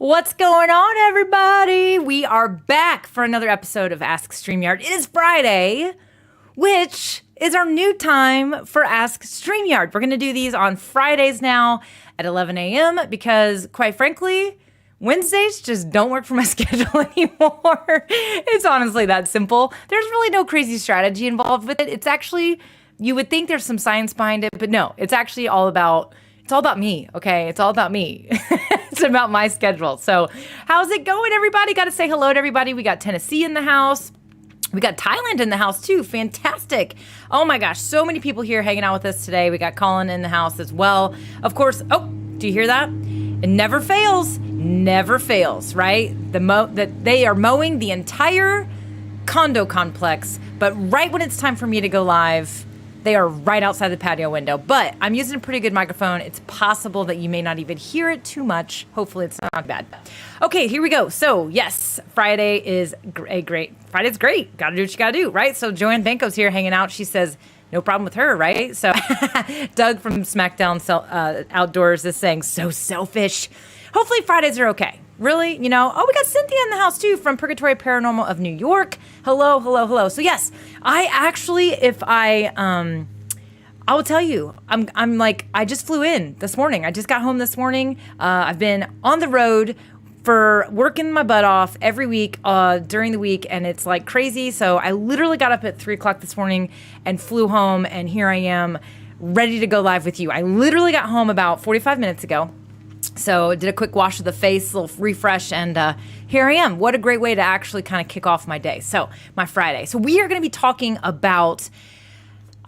What's going on, everybody? We are back for another episode of Ask StreamYard. It is Friday, which is our new time for Ask StreamYard. We're going to do these on Fridays now at 11 a.m. because, quite frankly, Wednesdays just don't work for my schedule anymore. It's honestly that simple. There's really no crazy strategy involved with it. It's actually, you would think there's some science behind it, but no, it's actually all about me, okay? It's all about me. It's about my schedule. So how's it going, everybody? Got to say hello to everybody. We got Tennessee in the house. We got Thailand in the house, too. Fantastic. Oh, my gosh. So many people here hanging out with us today. We got Colin in the house as well. Of course. Oh, do you hear that? It never fails. Never fails, right? That they are mowing the entire condo complex. But right when it's time for me to go live, they are right outside the patio window, but I'm using a pretty good microphone. It's possible that you may not even hear it too much. Hopefully it's not bad. Okay, here we go. So yes, Friday's great. Gotta do what you gotta do, right? So Joanne Banco's here hanging out. She says, no problem with her, right? So Doug from SmackDown Outdoors is saying, so selfish. Hopefully Fridays are okay. Really? You know? Oh, we got Cynthia in the house too from Purgatory Paranormal of New York. Hello. So yes, I actually, I will tell you, I'm like, I just flew in this morning. I just got home this morning. I've been on the road for working my butt off every week during the week, and it's like crazy. So I literally got up at 3:00 this morning and flew home, and here I am ready to go live with you. I literally got home about 45 minutes ago. So did a quick wash of the face, a little refresh, and here I am. What a great way to actually kind of kick off my day. So my Friday. So we are going to be talking about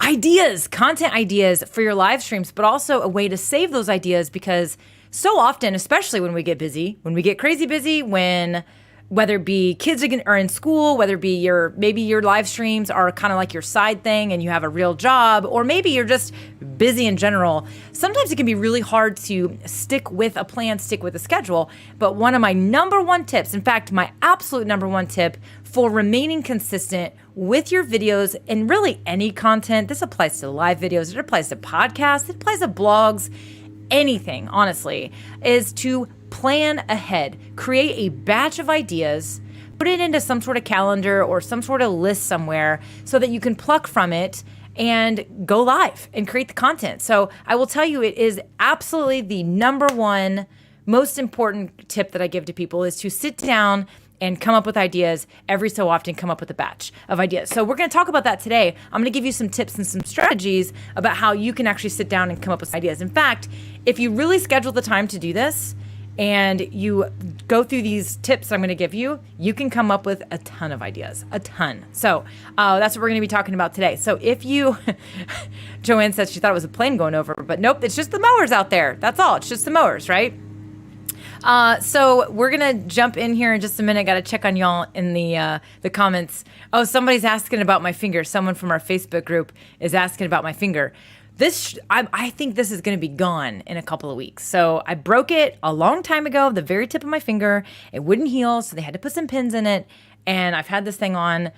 ideas, content ideas for your live streams, but also a way to save those ideas because so often, especially when we get busy, when we get crazy busy, when whether it be kids are in school, whether it be maybe your live streams are kind of like your side thing and you have a real job, or maybe you're just busy in general. Sometimes it can be really hard to stick with a plan, stick with a schedule. But one of my number one tips, in fact, my absolute number one tip for remaining consistent with your videos and really any content, this applies to live videos, it applies to podcasts, it applies to blogs, anything, honestly, is to plan ahead. Create a batch of ideas, put it into some sort of calendar or some sort of list somewhere so that you can pluck from it and go live and create the content. So I will tell you, it is absolutely the number one most important tip that I give to people is to sit down and come up with ideas every so often, come up with a batch of ideas. So we're going to talk about that today. I'm going to give you some tips and some strategies about how you can actually sit down and come up with ideas. In fact, if you really schedule the time to do this and you go through these tips I'm going to give you, you can come up with a ton of ideas, a ton. So that's what we're going to be talking about today. So if you, Joanne says she thought it was a plane going over, but nope, it's just the mowers out there. That's all. It's just the mowers, right? So we're going to jump in here in just a minute. Got to check on y'all in the comments. Oh, somebody's asking about my finger. Someone from our Facebook group is asking about my finger. I think this is going to be gone in a couple of weeks. So I broke it a long time ago, the very tip of my finger. It wouldn't heal, so they had to put some pins in it. And I've had this thing on.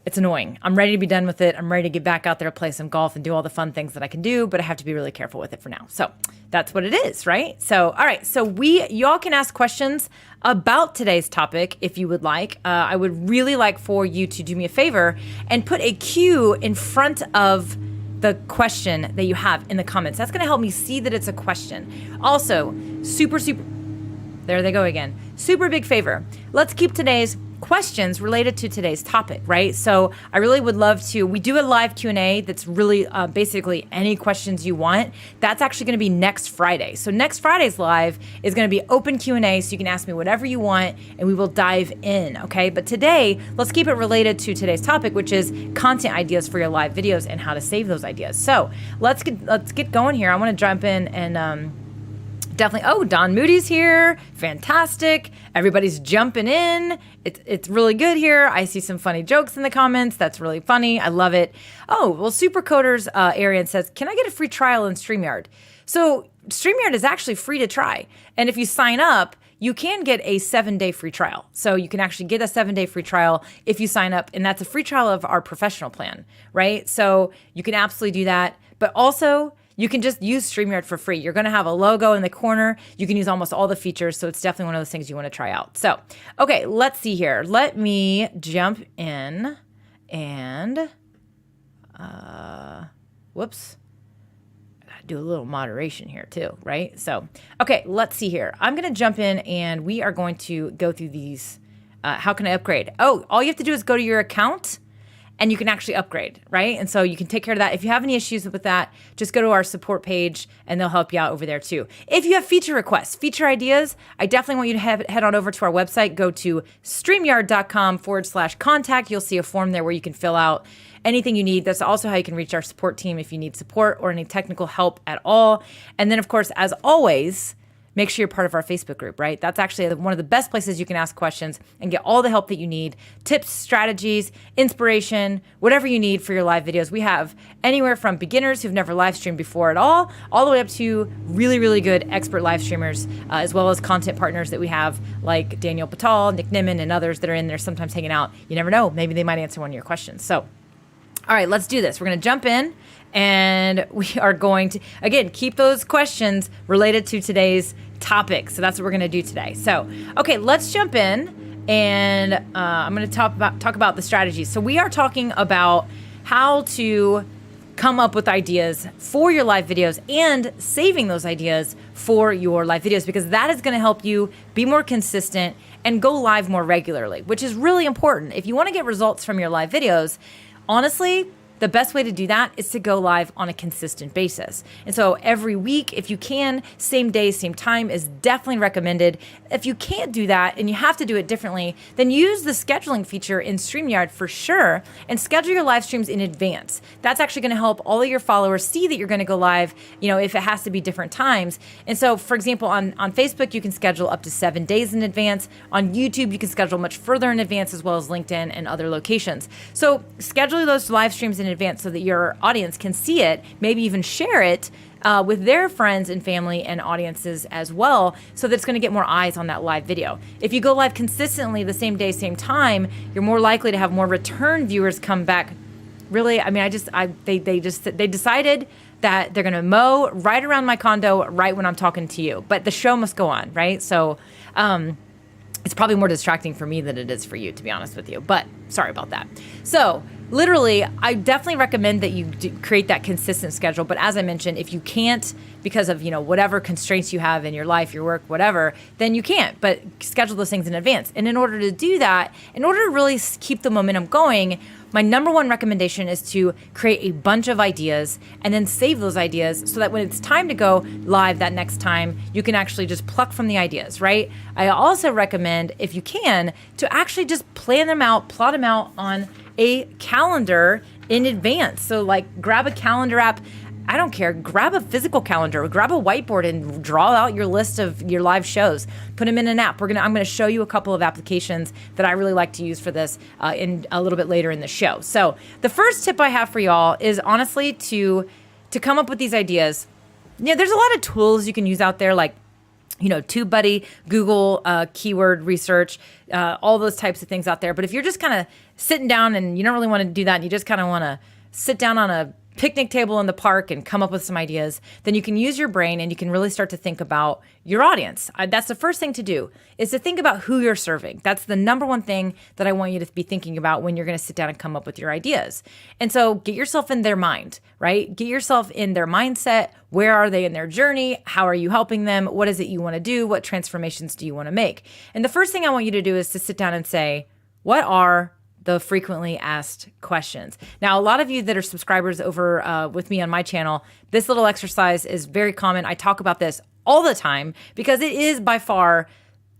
It's annoying. I'm ready to be done with it. I'm ready to get back out there, play some golf, and do all the fun things that I can do, but I have to be really careful with it for now. So that's what it is, right? So, all right. So y'all can ask questions about today's topic if you would like. I would really like for you to do me a favor and put a Q in front of the question that you have in the comments. That's going to help me see that it's a question. Also, there they go again. Super big favor. Let's keep today's questions related to today's topic, right? So I really would love to, we do a live Q&A that's really basically any questions you want. That's actually going to be next Friday. So next Friday's live is going to be open Q&A, so you can ask me whatever you want and we will dive in, okay? But today, let's keep it related to today's topic, which is content ideas for your live videos and how to save those ideas. So let's get going here. I want to jump in and definitely. Oh, Don Moody's here. Fantastic. Everybody's jumping in. It's really good here. I see some funny jokes in the comments. That's really funny. I love it. Oh, well, Supercoders Arian says, can I get a free trial in StreamYard? So StreamYard is actually free to try. And if you sign up, you can get a 7-day free trial. So you can actually get a 7-day free trial if you sign up. And that's a free trial of our professional plan, right? So you can absolutely do that. But also, you can just use StreamYard for free. You're going to have a logo in the corner. You can use almost all the features. So it's definitely one of those things you want to try out. So, okay, let's see here. Let me jump in and, whoops. Do a little moderation here too, right? So, okay, let's see here. I'm going to jump in and we are going to go through these. How can I upgrade? Oh, all you have to do is go to your account and you can actually upgrade, right? And so you can take care of that. If you have any issues with that, just go to our support page and they'll help you out over there too. If you have feature requests, feature ideas, I definitely want you to head on over to our website. Go to StreamYard.com/contact. You'll see a form there where you can fill out anything you need. That's also how you can reach our support team if you need support or any technical help at all. And then, of course, as always, make sure you're part of our Facebook group, right? That's actually one of the best places you can ask questions and get all the help that you need, tips, strategies, inspiration, whatever you need for your live videos. We have anywhere from beginners who've never live streamed before at all the way up to really, really good expert live streamers, as well as content partners that we have like Daniel Patal, Nick Nimmin, and others that are in there sometimes hanging out. You never know. Maybe they might answer one of your questions. So, all right, let's do this. We're going to jump in. And we are going to, again, keep those questions related to today's topic. So that's what we're going to do today. So, okay, let's jump in and I'm going to talk about the strategies. So we are talking about how to come up with ideas for your live videos and saving those ideas for your live videos, because that is going to help you be more consistent and go live more regularly, which is really important. If you want to get results from your live videos, honestly, the best way to do that is to go live on a consistent basis. And so every week, if you can, same day, same time is definitely recommended. If you can't do that and you have to do it differently, then use the scheduling feature in StreamYard for sure and schedule your live streams in advance. That's actually going to help all of your followers see that you're going to go live, if it has to be different times. And so, for example, on Facebook, you can schedule up to 7 days in advance. On YouTube, you can schedule much further in advance, as well as LinkedIn and other locations. So schedule those live streams in advance so that your audience can see it, maybe even share it with their friends and family and audiences as well, so that it's going to get more eyes on that live video. If you go live consistently the same day, same time, you're more likely to have more return viewers come back. Really, they decided that they're going to mow right around my condo right when I'm talking to you, but the show must go on, right? So it's probably more distracting for me than it is for you, to be honest with you, but sorry about that. So literally, I definitely recommend that you create that consistent schedule. But as I mentioned, if you can't because of, whatever constraints you have in your life, your work, whatever, then you can't. But schedule those things in advance. And in order to do that, in order to really keep the momentum going, my number one recommendation is to create a bunch of ideas and then save those ideas so that when it's time to go live that next time, you can actually just pluck from the ideas, right? I also recommend, if you can, to actually just plan them out, plot them out on a calendar in advance. So grab a calendar app. I don't care. Grab a physical calendar, grab a whiteboard and draw out your list of your live shows. Put them in an app. I'm going to show you a couple of applications that I really like to use for this in a little bit later in the show. So the first tip I have for y'all is honestly to come up with these ideas. There's a lot of tools you can use out there, like TubeBuddy, Google keyword research, all those types of things out there. But if you're just kind of sitting down and you don't really want to do that, and you just kind of want to sit down on a picnic table in the park and come up with some ideas, then you can use your brain and you can really start to think about your audience. That's the first thing to do, is to think about who you're serving. That's the number one thing that I want you to be thinking about when you're going to sit down and come up with your ideas. And so get yourself in their mind, right? Get yourself in their mindset. Where are they in their journey? How are you helping them? What is it you want to do? What transformations do you want to make? And the first thing I want you to do is to sit down and say, what are the frequently asked questions? Now, a lot of you that are subscribers over with me on my channel, this little exercise is very common. I talk about this all the time because it is by far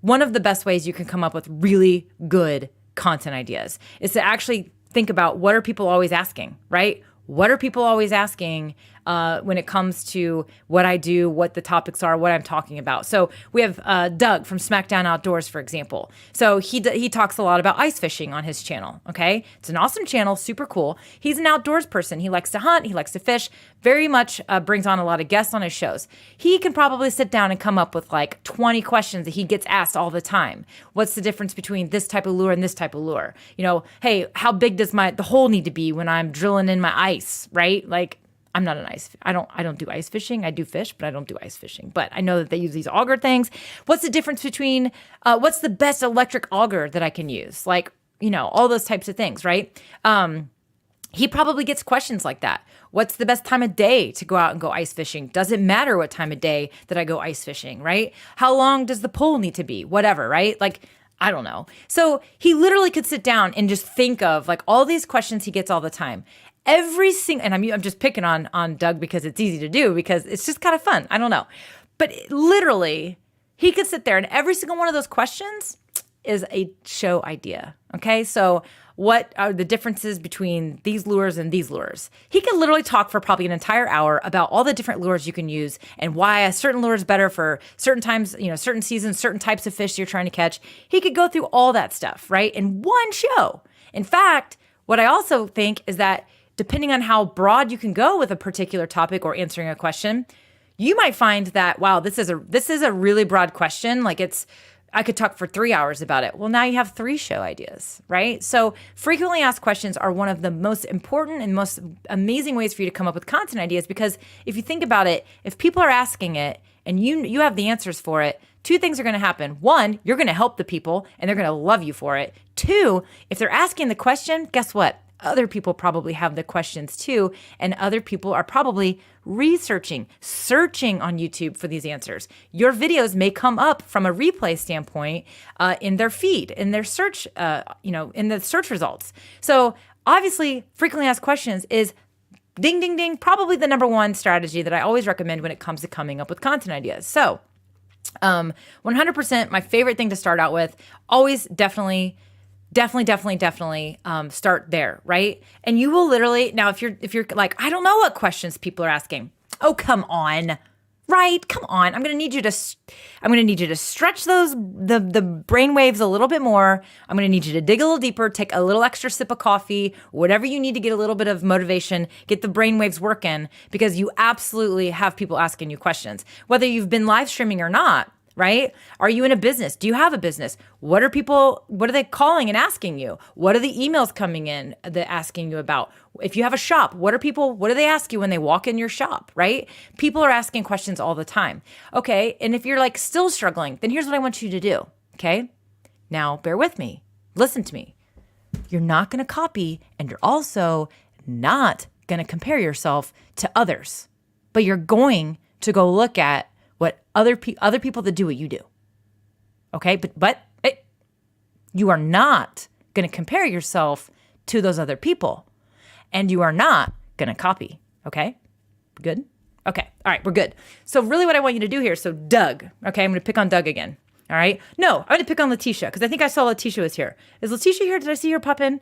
one of the best ways you can come up with really good content ideas, is to actually think about, what are people always asking, right? What are people always asking when it comes to what I do, what the topics are, what I'm talking about? So we have Doug from SmackDown Outdoors, for example. So he talks a lot about ice fishing on his channel, okay? It's an awesome channel, super cool. He's an outdoors person. He likes to hunt, he likes to fish, very much brings on a lot of guests on his shows. He can probably sit down and come up with 20 questions that he gets asked all the time. What's the difference between this type of lure and this type of lure? Hey, how big does the hole need to be when I'm drilling in my ice, right? I'm not I don't do ice fishing. I do fish, but I don't do ice fishing. But I know that they use these auger things. What's the difference between, what's the best electric auger that I can use? All those types of things, right? He probably gets questions like that. What's the best time of day to go out and go ice fishing? Does it matter what time of day that I go ice fishing, right? How long does the pole need to be? Whatever, right? I don't know. So he literally could sit down and just think of all these questions he gets all the time. Every single, and I'm just picking on Doug because it's easy to do, because it's just kind of fun. I don't know. But literally, he could sit there and every single one of those questions is a show idea. Okay. So what are the differences between these lures and these lures? He could literally talk for probably an entire hour about all the different lures you can use and why a certain lure is better for certain times, certain seasons, certain types of fish you're trying to catch. He could go through all that stuff, right, in one show. In fact, what I also think is that depending on how broad you can go with a particular topic or answering a question, you might find that, wow, this is a really broad question. I could talk for 3 hours about it. Well, now you have 3 show ideas, right? So frequently asked questions are one of the most important and most amazing ways for you to come up with content ideas, because if you think about it, if people are asking it and you have the answers for it, 2 things are going to happen. 1, you're going to help the people and they're going to love you for it. 2, if they're asking the question, guess what? Other people probably have the questions too, and other people are probably searching on YouTube for these answers. Your videos may come up from a replay standpoint in their feed, in their search, in the search results. So obviously, frequently asked questions is ding, ding, ding, probably the number one strategy that I always recommend when it comes to coming up with content ideas. So 100% my favorite thing to start out with, always definitely start there, right? And you will literally, now if you're like, I don't know what questions people are asking. Oh, come on. Right? Come on. I'm going to need you to stretch the brain waves a little bit more. I'm going to need you to dig a little deeper, take a little extra sip of coffee, whatever you need to get a little bit of motivation, get the brain waves working, because you absolutely have people asking you questions, whether you've been live streaming or not. Right? Are you in a business? Do you have a business? What are they calling and asking you? What are the emails coming in that asking you about? If you have a shop, what do they ask you when they walk in your shop, right? People are asking questions all the time. Okay. And if you're like still struggling, then here's what I want you to do. Okay. Now bear with me. Listen to me. You're not going to copy, and you're also not going to compare yourself to others, but you're going to go look at what other people that do what you do. Okay? But you are not going to compare yourself to those other people, and you are not going to copy. Okay? Good? Okay. All right. We're good. So really what I want you to do here, so Doug, okay? I'm going to pick on Doug again. All right? No, I'm going to pick on Letitia because I think I saw Letitia was here. Is Letitia here? Did I see her pop in?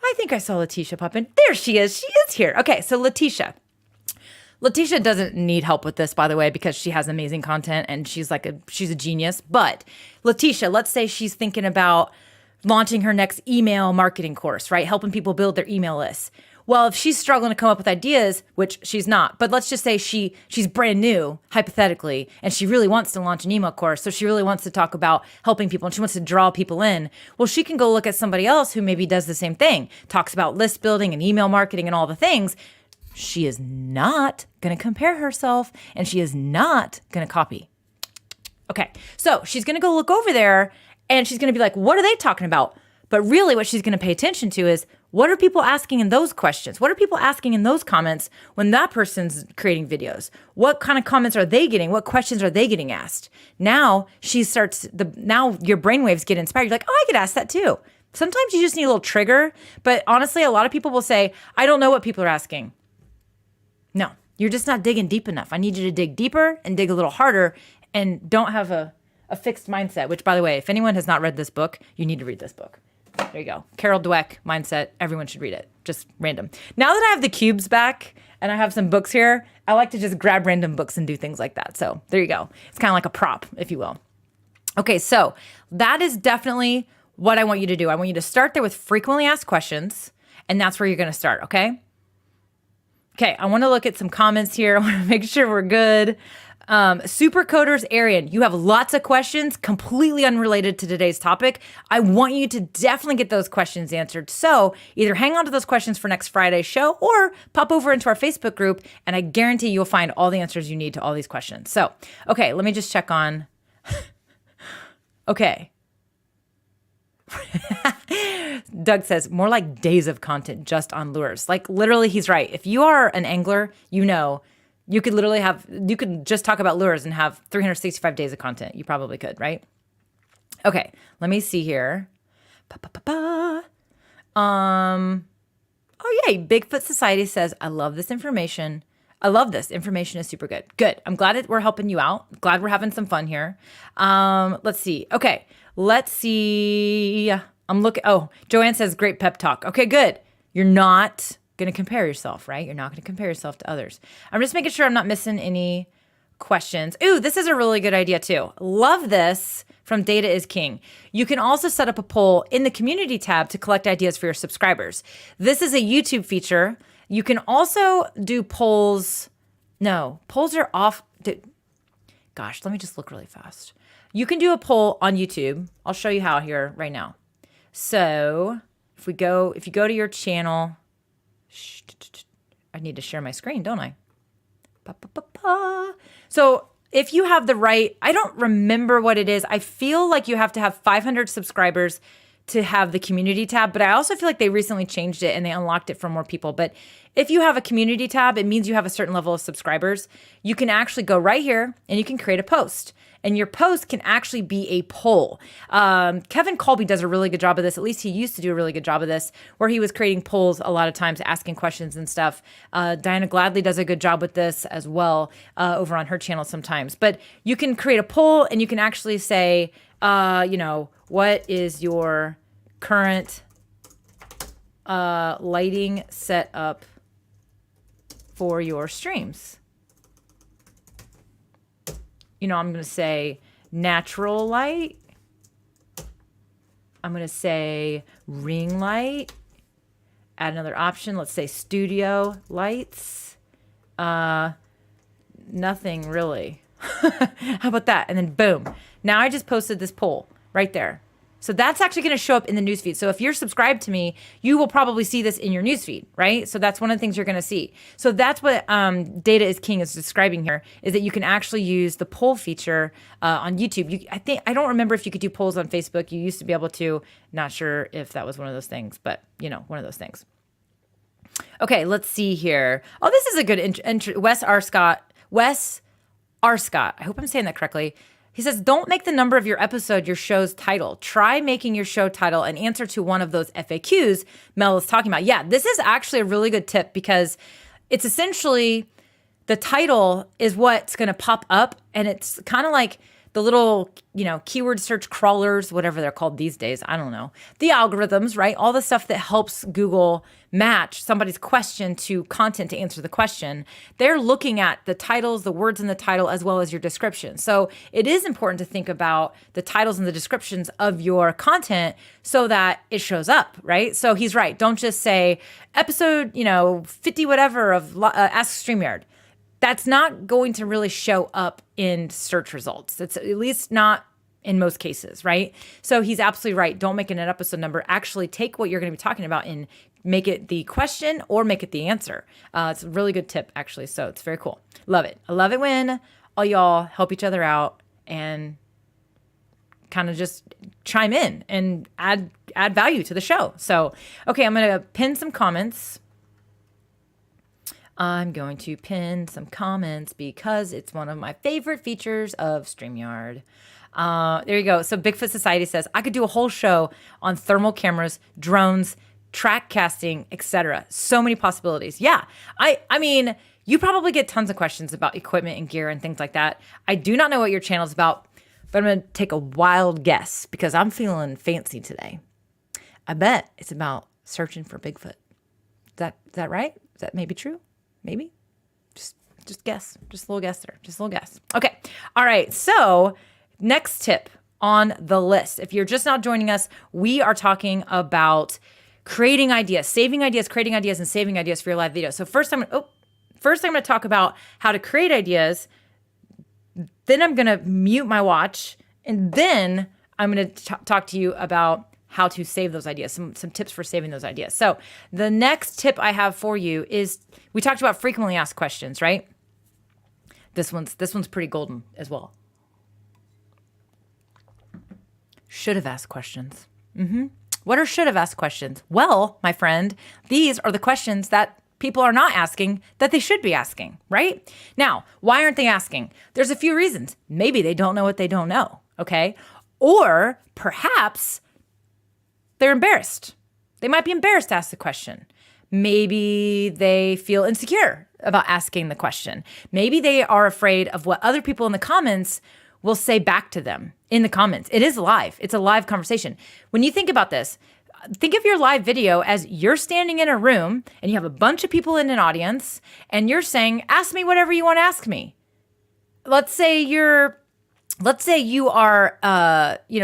I think I saw Letitia pop in. There she is. She is here. Okay. So Letitia doesn't need help with this, by the way, because she has amazing content and she's a genius. But Letitia, let's say she's thinking about launching her next email marketing course, right? Helping people build their email lists. Well, if she's struggling to come up with ideas, which she's not, but let's just say she's brand new, hypothetically, and she really wants to launch an email course. So she really wants to talk about helping people and she wants to draw people in. Well, she can go look at somebody else who maybe does the same thing, talks about list building and email marketing and all the things. She is not going to compare herself, and she is not going to copy. Okay, so she's going to go look over there, and she's going to be like, what are they talking about? But really what she's going to pay attention to is, what are people asking in those questions? What are people asking in those comments when that person's creating videos? What kind of comments are they getting? What questions are they getting asked? Now now your brainwaves get inspired. You're like, oh, I could ask that too. Sometimes you just need a little trigger, but honestly, a lot of people will say, I don't know what people are asking. No, you're just not digging deep enough. I need you to dig deeper and dig a little harder and don't have a fixed mindset, which, by the way, if anyone has not read this book, you need to read this book. There you go. Carol Dweck, Mindset. Everyone should read it. Just random. Now that I have the cubes back and I have some books here, I like to just grab random books and do things like that. So there you go. It's kind of like a prop, if you will. Okay, so that is definitely what I want you to do. I want you to start there with frequently asked questions, and that's where you're going to start, okay? Okay, I want to look at some comments here. I want to make sure we're good. Supercoders Arian, you have lots of questions completely unrelated to today's topic. I want you to definitely get those questions answered. So either hang on to those questions for next Friday's show or pop over into our Facebook group, and I guarantee you'll find all the answers you need to all these questions. So, okay, let me just check on. Okay. Doug says, more like days of content just on lures. Like literally, he's right. If you are an angler, you know, you could just talk about lures and have 365 days of content. You probably could, right? Okay, let me see here. Oh yay, Bigfoot Society says, I love this information. I love this. Information is super good. Good. I'm glad that we're helping you out. Glad we're having some fun here. Let's see. Okay, let's see. I'm looking. Oh, Joanne says, great pep talk. Okay, good. You're not going to compare yourself, right? You're not going to compare yourself to others. I'm just making sure I'm not missing any questions. Ooh, this is a really good idea too. Love this from Data is King. You can also set up a poll in the community tab to collect ideas for your subscribers. This is a YouTube feature. You can also do polls. No, polls are off. Gosh, let me just look really fast. You can do a poll on YouTube. I'll show you how here right now. So if you go to your channel, I need to share my screen, don't I? So if you have the right, I don't remember what it is. I feel like you have to have 500 subscribers to have the community tab, but I also feel like they recently changed it and they unlocked it for more people. But if you have a community tab, it means you have a certain level of subscribers. You can actually go right here and you can create a post. And your post can actually be a poll. Kevin Colby does a really good job of this. At least he used to do a really good job of this, where he was creating polls a lot of times, asking questions and stuff. Diana Gladley does a good job with this as well over on her channel sometimes. But you can create a poll and you can actually say, what is your current lighting setup for your streams? I'm going to say natural light. I'm going to say ring light. Add another option. Let's say studio lights. Nothing really. How about that? And then boom. Now I just posted this poll right there. So that's actually going to show up in the newsfeed. So if you're subscribed to me, you will probably see this in your newsfeed, right? So that's one of the things you're going to see. So that's what Data is King is describing here, is that you can actually use the poll feature on YouTube. I don't remember if you could do polls on Facebook. You used to be able to. Not sure if that was one of those things, but one of those things. Okay, let's see here. Oh, this is a good entry. Wes R. Scott. I hope I'm saying that correctly. He says, don't make the number of your episode your show's title. Try making your show title an answer to one of those FAQs Mel is talking about. Yeah, this is actually a really good tip because it's essentially the title is what's going to pop up. And it's kind of like the little, keyword search crawlers, whatever they're called these days. I don't know. The algorithms, right? All the stuff that helps Google match somebody's question to content to answer the question. They're looking at the titles, the words in the title, as well as your description. So it is important to think about the titles and the descriptions of your content so that it shows up, right? So he's right. Don't just say episode, 50 whatever of Ask StreamYard. That's not going to really show up in search results. It's at least not in most cases, right? So he's absolutely right. Don't make it an episode number. Actually take what you're going to be talking about and make it the question or make it the answer. It's a really good tip, actually. So it's very cool. Love it. I love it when all y'all help each other out and kind of just chime in and add value to the show. So, okay, I'm going to pin some comments. I'm going to pin some comments because it's one of my favorite features of StreamYard. There you go. So Bigfoot Society says, I could do a whole show on thermal cameras, drones, track casting, etc. So many possibilities. Yeah. I mean, you probably get tons of questions about equipment and gear and things like that. I do not know what your channel is about, but I'm going to take a wild guess because I'm feeling fancy today. I bet it's about searching for Bigfoot. Is that right? Is that maybe true? Maybe? Just guess. Just a little guess there. Just a little guess. Okay. All right. So next tip on the list. If you're just now joining us, we are talking about creating ideas, saving ideas, creating ideas, and saving ideas for your live video. So first I'm going to talk about how to create ideas. Then I'm going to mute my watch. And then I'm going to talk to you about how to save those ideas, some tips for saving those ideas. So the next tip I have for you is, we talked about frequently asked questions, right? This one's pretty golden as well. Should have asked questions. What are should have asked questions? Well, my friend, these are the questions that people are not asking that they should be asking, right? Now, why aren't they asking? There's a few reasons. Maybe they don't know what they don't know, okay? Or perhaps they're embarrassed. They might be embarrassed to ask the question. Maybe they feel insecure about asking the question. Maybe they are afraid of what other people in the comments will say back to them in the comments. It is live. It's a live conversation. When you think about this, think of your live video as you're standing in a room and you have a bunch of people in an audience and you're saying, ask me whatever you want to ask me. Let's say you are,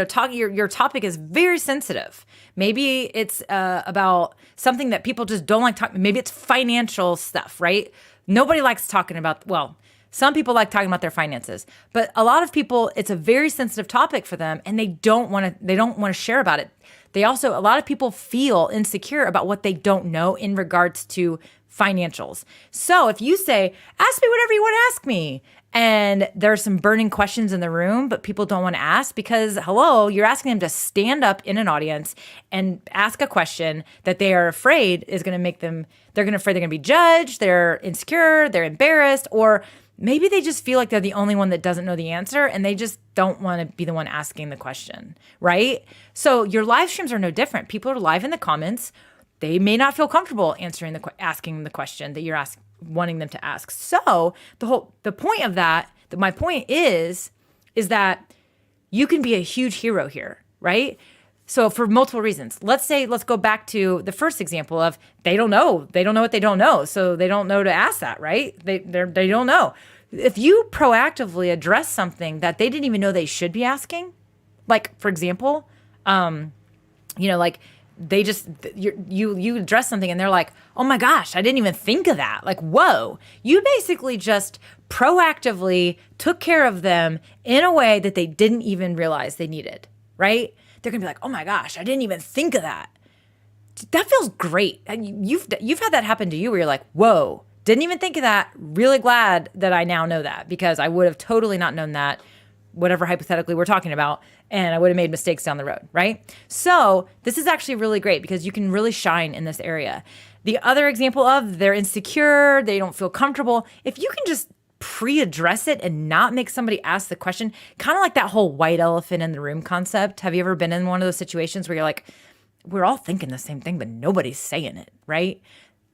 talking, your topic is very sensitive. Maybe it's about something that people just don't like talking. Maybe it's financial stuff, right? Nobody likes talking about, some people like talking about their finances, but a lot of people, it's a very sensitive topic for them and they don't want to share about it. A lot of people feel insecure about what they don't know in regards to financials. So if you say, ask me whatever you want to ask me, and there's some burning questions in the room, but people don't want to ask because, hello, you're asking them to stand up in an audience and ask a question that they are afraid is going to make them, they're going to be judged, they're insecure, they're embarrassed, or maybe they just feel like they're the only one that doesn't know the answer and they just don't want to be the one asking the question, right? So your live streams are no different. People are live in the comments. They may not feel comfortable asking the question that you're wanting them to ask. So the point of that, my point is that you can be a huge hero here, right? So for multiple reasons. Let's go back to the first example of they don't know what they don't know. So they don't know to ask that, right? They don't know. If you proactively address something that they didn't even know they should be asking, like for example, like they just, you address something and they're like, oh my gosh, I didn't even think of that. Like, whoa, you basically just proactively took care of them in a way that they didn't even realize they needed, right? They're gonna be like, oh my gosh, I didn't even think of that. That feels great. And you've had that happen to you where you're like, whoa, didn't even think of that. Really glad that I now know that because I would have totally not known that, whatever hypothetically we're talking about, and I would have made mistakes down the road, right? So this is actually really great because you can really shine in this area. The other example of they're insecure, they don't feel comfortable. If you can just pre-address it and not make somebody ask the question, kind of like that whole white elephant in the room concept. Have you ever been in one of those situations where you're like, we're all thinking the same thing, but nobody's saying it, right?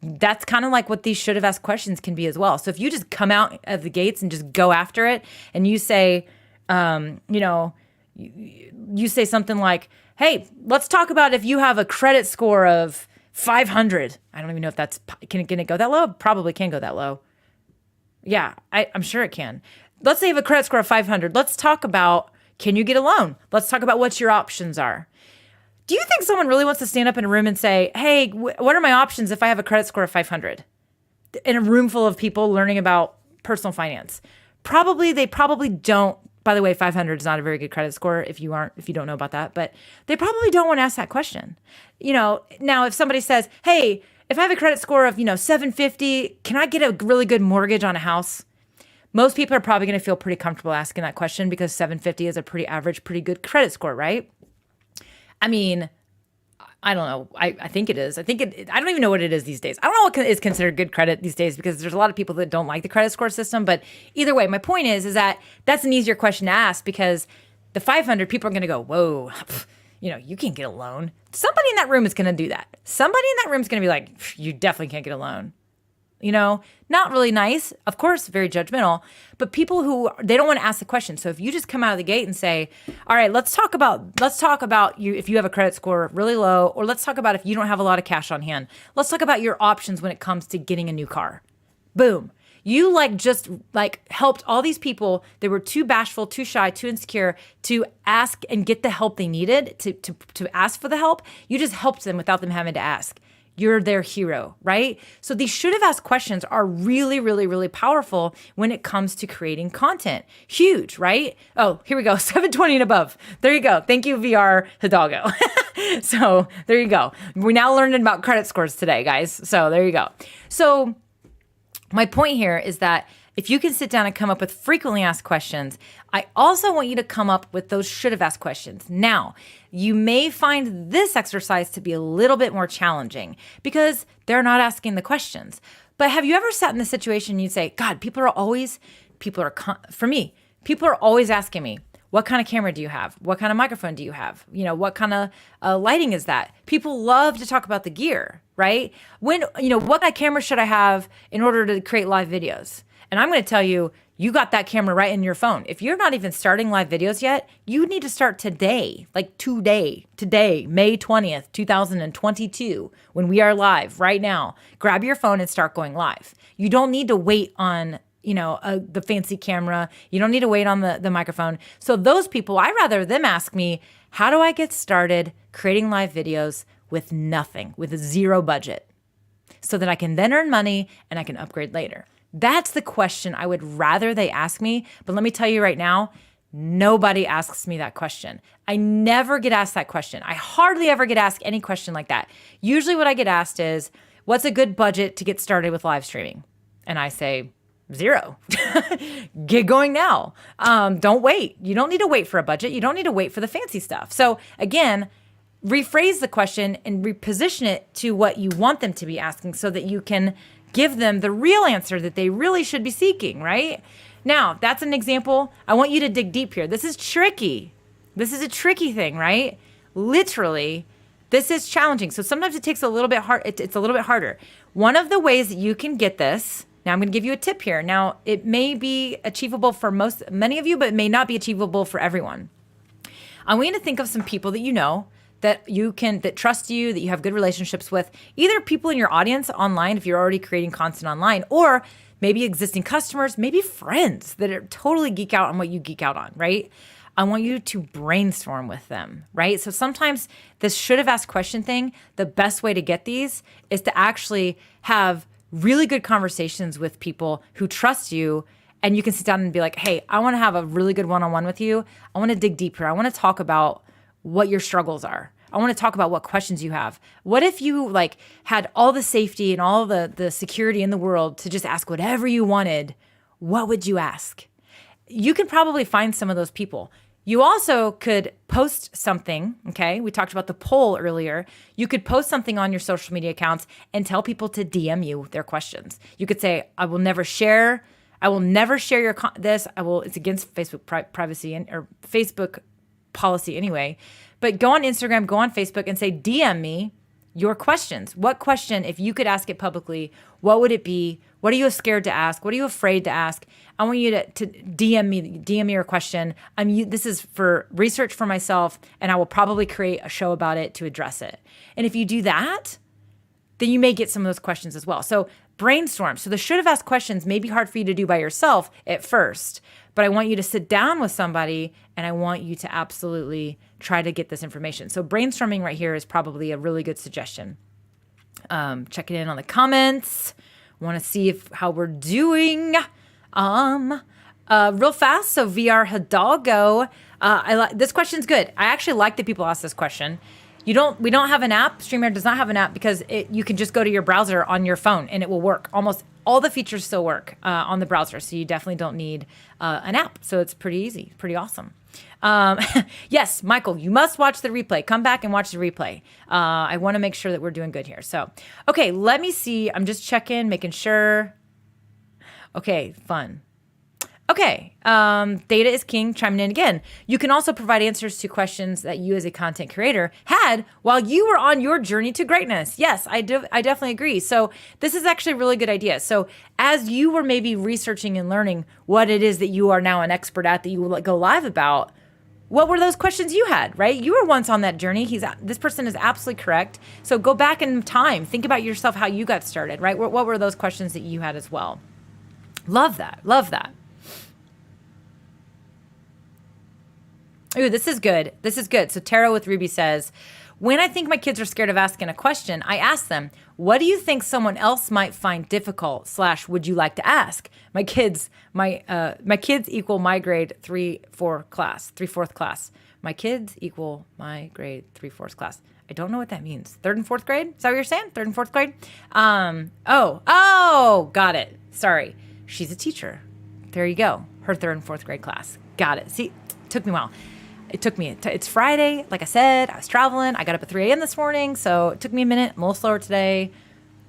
That's kind of like what these should have asked questions can be as well. So if you just come out of the gates and just go after it and you say, you say something like, hey, let's talk about if you have a credit score of 500. I don't even know if can it go that low? Probably can go that low. Yeah, I'm sure it can. Let's say you have a credit score of 500. Let's talk about, can you get a loan? Let's talk about what your options are. Do you think someone really wants to stand up in a room and say, hey, what are my options if I have a credit score of 500? In a room full of people learning about personal finance. They probably don't. By the way, 500 is not a very good credit score if you don't know about that, but they probably don't want to ask that question. Now if somebody says, hey, if I have a credit score of, 750, can I get a really good mortgage on a house? Most people are probably going to feel pretty comfortable asking that question because 750 is a pretty average, pretty good credit score, right? I mean, I don't know. I think it is. I don't even know what it is these days. I don't know what is considered good credit these days because there's a lot of people that don't like the credit score system. But either way, my point is that that's an easier question to ask because the 500 people are going to go, whoa, you can't get a loan. Somebody in that room is going to do that. Somebody in that room is going to be like, you definitely can't get a loan. Not really nice, of course, very judgmental, but people they don't want to ask the question. So if you just come out of the gate and say, all right, let's talk about you if you have a credit score really low, or let's talk about if you don't have a lot of cash on hand. Let's talk about your options when it comes to getting a new car. Boom. You just helped all these people that were too bashful, too shy, too insecure to ask and get the help they needed to ask for the help. You just helped them without them having to ask. You're their hero, right? So these should have asked questions are really, really, really powerful when it comes to creating content. Huge, right? Oh, here we go. 720 and above. There you go. Thank you, VR Hidalgo. So there you go. We now learned about credit scores today, guys. So there you go. So my point here is that if you can sit down and come up with frequently asked questions, I also want you to come up with those should have asked questions. Now, you may find this exercise to be a little bit more challenging because they're not asking the questions. But have you ever sat in the situation and you say, God, people are always asking me, what kind of camera do you have? What kind of microphone do you have? What kind of lighting is that? People love to talk about the gear, right? What kind of camera should I have in order to create live videos? And I'm going to tell you, you got that camera right in your phone. If you're not even starting live videos yet, you need to start today, today, May 20th, 2022, when we are live right now. Grab your phone and start going live. You don't need to wait on, the fancy camera. You don't need to wait on the microphone. So those people, I'd rather them ask me, how do I get started creating live videos with nothing, with a zero budget, so that I can then earn money and I can upgrade later? That's the question I would rather they ask me. But let me tell you right now, nobody asks me that question. I never get asked that question. I hardly ever get asked any question like that. Usually what I get asked is, what's a good budget to get started with live streaming? And I say, Zero. Get going now. Don't wait. You don't need to wait for a budget. You don't need to wait for the fancy stuff. So again, rephrase the question and reposition it to what you want them to be asking so that you can give them the real answer that they really should be seeking, right? Now, that's an example. I want you to dig deep here. This is tricky. This is a tricky thing, right? Literally, this is challenging. So sometimes it takes a little bit hard. It's a little bit harder. One of the ways that you can get this, now I'm going to give you a tip here. Now, it may be achievable for many of you, but it may not be achievable for everyone. I want you to think of some people that you know that trust you, that you have good relationships with, either people in your audience online, if you're already creating content online, or maybe existing customers, maybe friends that are totally geek out on what you geek out on, right? I want you to brainstorm with them, right? So sometimes this should have asked question thing, the best way to get these is to actually have really good conversations with people who trust you, and you can sit down and be like, hey, I want to have a really good one-on-one with you. I want to dig deeper. I want to talk about what your struggles are. I want to talk about what questions you have. What if you had all the safety and all the security in the world to just ask whatever you wanted? What would you ask? You can probably find some of those people. You also could post something, okay? We talked about the poll earlier. You could post something on your social media accounts and tell people to DM you their questions. You could say, I will never share your this. It's against Facebook privacy or Facebook policy anyway. But go on Instagram, go on Facebook and say, DM me your questions. What question, if you could ask it publicly, what would it be? What are you scared to ask? What are you afraid to ask? I want you to DM me your question. This is for research for myself, and I will probably create a show about it to address it. And if you do that, then you may get some of those questions as well. So brainstorm. So the should have asked questions may be hard for you to do by yourself at first, but I want you to sit down with somebody and I want you to absolutely try to get this information. So brainstorming right here is probably a really good suggestion. Checking in on the comments. Want to see how we're doing. Real fast. So VR Hidalgo. This question's good. I actually like that people ask this question. We don't have an app. StreamYard does not have an app because you can just go to your browser on your phone and it will work. Almost all the features still work on the browser. So you definitely don't need an app. So it's pretty easy, pretty awesome. Yes, Michael, you must watch the replay. Come back and watch the replay. I want to make sure that we're doing good here. So, okay, let me see. I'm just checking, making sure. Okay, fun. Okay, data is king, chiming in again. You can also provide answers to questions that you as a content creator had while you were on your journey to greatness. Yes, I definitely agree. So this is actually a really good idea. So as you were maybe researching and learning what it is that you are now an expert at that you will go live about, what were those questions you had, right? You were once on that journey. This person is absolutely correct. So go back in time. Think about yourself, how you got started, right? What were those questions that you had as well? Love that. Love that. Ooh, this is good. This is good. So Tara with Ruby says, when I think my kids are scared of asking a question, I ask them, what do you think someone else might find difficult / would you like to ask? My kids equal my grade 3/4 class. My kids equal my grade 3/4 class. I don't know what that means. 3rd and 4th grade? Is that what you're saying? 3rd and 4th grade? Oh, got it. Sorry. She's a teacher. There you go. Her 3rd and 4th grade class. Got it. See, took me a while. It's Friday. Like I said, I was traveling. I got up at 3 a.m. this morning, so it took me a minute. I'm a little slower today.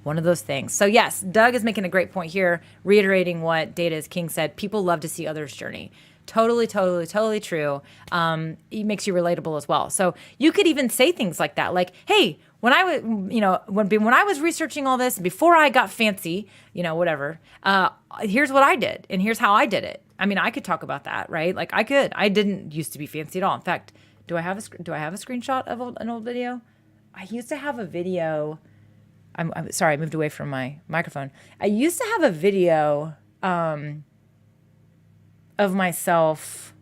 One of those things. So yes, Doug is making a great point here, reiterating what Data is King said. People love to see others' journey. Totally true. It makes you relatable as well. So you could even say things like that, like, "Hey, when I was, when I was researching all this before I got fancy, whatever. Here's what I did, and here's how I did it." I mean, I could talk about that, right? Like I could. I didn't used to be fancy at all. In fact, do I have a screenshot of an old video? I used to have a video. I'm sorry, I moved away from my microphone. I used to have a video of myself.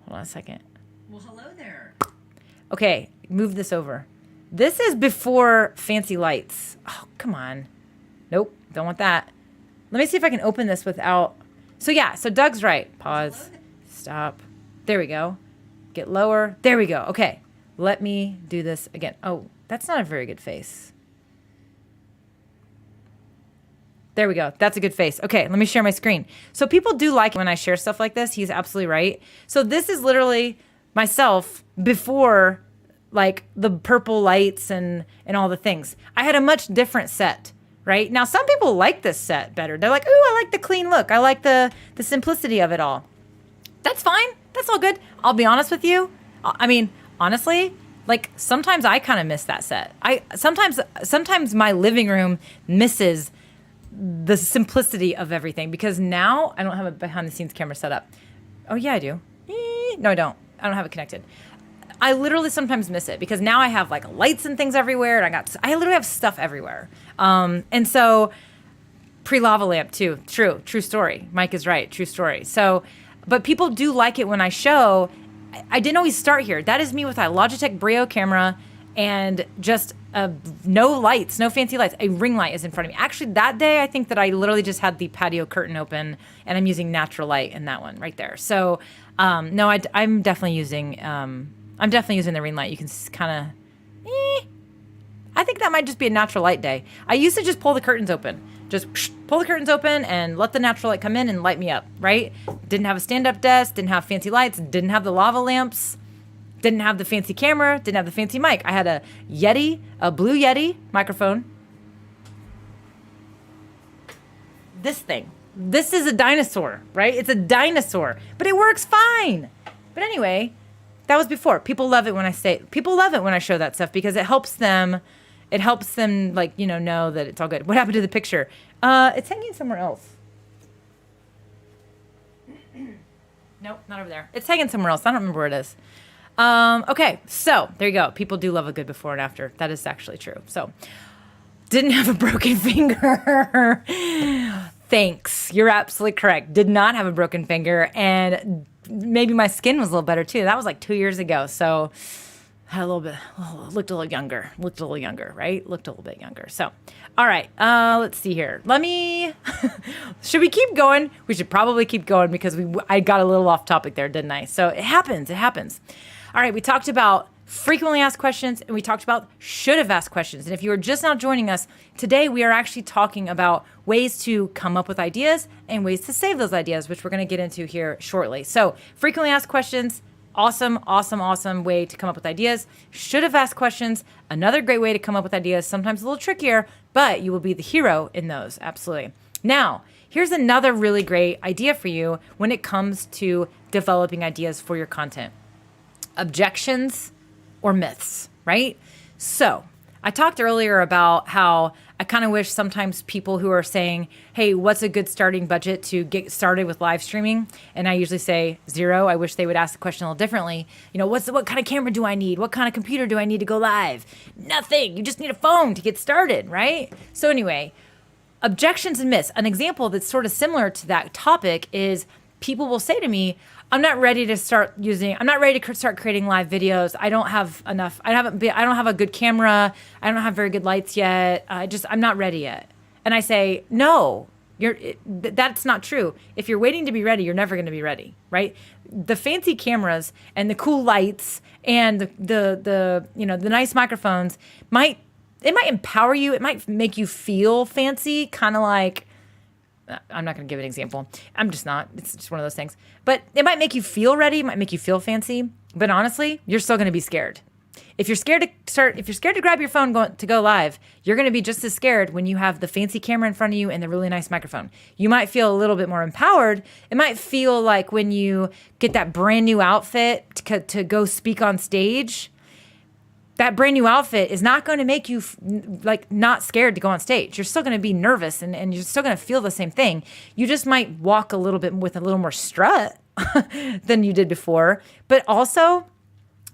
Hold on a second. Well, hello there. Okay, move this over. This is before fancy lights. Oh, come on. Nope, don't want that. Let me see if I can open this without. So Doug's right. Pause. Stop. There we go. Get lower. There we go. Okay, let me do this again. Oh, that's not a very good face. There we go. That's a good face. Okay, let me share my screen. So people do like it when I share stuff like this. He's absolutely right. So this is literally myself before like the purple lights and all the things. I had a much different set, right? Now, some people like this set better. They're like, ooh, I like the clean look. I like the simplicity of it all. That's fine. That's all good. I'll be honest with you. I mean, honestly, like sometimes I kind of miss that set. Sometimes my living room misses the simplicity of everything because now I don't have a behind the scenes camera set up. Oh yeah, I do. No, I don't. I don't have it connected. I literally sometimes miss it because now I have like lights and things everywhere, and I literally have stuff everywhere. And so pre-lava lamp too. True story. Mike is right. True story. So, but people do like it when I show. I didn't always start here. That is me with a Logitech Brio camera and just no lights, no fancy lights. A ring light is in front of me. Actually, that day, I think that I literally just had the patio curtain open and I'm using natural light in that one right there. So, no, I'm definitely using the ring light. You can kind of, I think that might just be a natural light day. I used to just pull the curtains open. Just pull the curtains open and let the natural light come in and light me up, right? Didn't have a stand-up desk, didn't have fancy lights, didn't have the lava lamps, didn't have the fancy camera, didn't have the fancy mic. I had a Yeti, a blue Yeti microphone. This thing. This is a dinosaur, right? It's a dinosaur, but it works fine. But anyway, that was before. People love it when I show that stuff because it helps them like, you know that it's all good. What happened to the picture? It's hanging somewhere else. Nope, not over there. It's hanging somewhere else. I don't remember where it is. Okay, so there you go. People do love a good before and after. That is actually true. So, didn't have a broken finger. Thanks. You're absolutely correct. Did not have a broken finger, and maybe my skin was a little better too. That was like 2 years ago. So, had a little bit, looked a little younger, right? Looked a little bit younger. So, all right, let's see here. Should we keep going? We should probably keep going because I got a little off topic there, didn't I? So it happens. All right, we talked about frequently asked questions and we talked about should have asked questions. And if you are just now joining us, today we are actually talking about ways to come up with ideas and ways to save those ideas, which we're going to get into here shortly. So frequently asked questions, awesome way to come up with ideas. Should have asked questions, another great way to come up with ideas, sometimes a little trickier, but you will be the hero in those, absolutely. Now, here's another really great idea for you when it comes to developing ideas for your content. Objections or myths, right? So, I talked earlier about how I kind of wish sometimes people who are saying, hey, what's a good starting budget to get started with live streaming? And I usually say 0. I wish they would ask the question a little differently. You know, what kind of camera do I need? What kind of computer do I need to go live? Nothing. You just need a phone to get started, right? So anyway, objections and myths. An example that's sort of similar to that topic is people will say to me, I'm not ready to start creating live videos. I don't have enough. I don't have a good camera. I don't have very good lights yet. I'm not ready yet. And I say, no, that's not true. If you're waiting to be ready, you're never going to be ready, right? The fancy cameras and the cool lights and the nice microphones might empower you. It might make you feel fancy, kind of like, I'm not going to give an example. I'm just not. It's just one of those things. But it might make you feel ready. It might make you feel fancy. But honestly, you're still going to be scared. If you're scared to grab your phone to go live, you're going to be just as scared when you have the fancy camera in front of you and the really nice microphone. You might feel a little bit more empowered. It might feel like when you get that brand new outfit to go speak on stage. That brand new outfit is not going to make you not scared to go on stage. You're still going to be nervous and you're still going to feel the same thing. You just might walk a little bit with a little more strut than you did before. But also,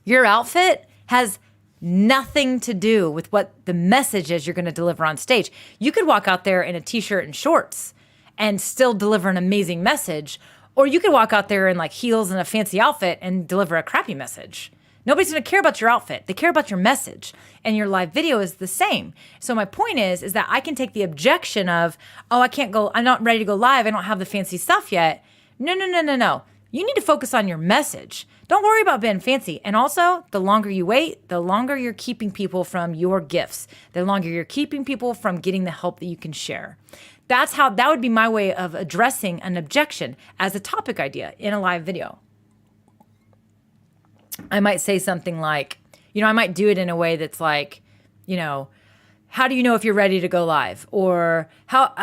your outfit has nothing to do with what the message is you're going to deliver on stage. You could walk out there in a t-shirt and shorts and still deliver an amazing message. Or you could walk out there in like heels and a fancy outfit and deliver a crappy message. Nobody's going to care about your outfit. They care about your message. And your live video is the same. So my point is that I can take the objection of, oh, I'm not ready to go live. I don't have the fancy stuff yet. No. You need to focus on your message. Don't worry about being fancy. And also, the longer you wait, the longer you're keeping people from your gifts. The longer you're keeping people from getting the help that you can share. that would be my way of addressing an objection as a topic idea in a live video. I might say something like, I might do it in a way that's like, how do you know if you're ready to go live? Or what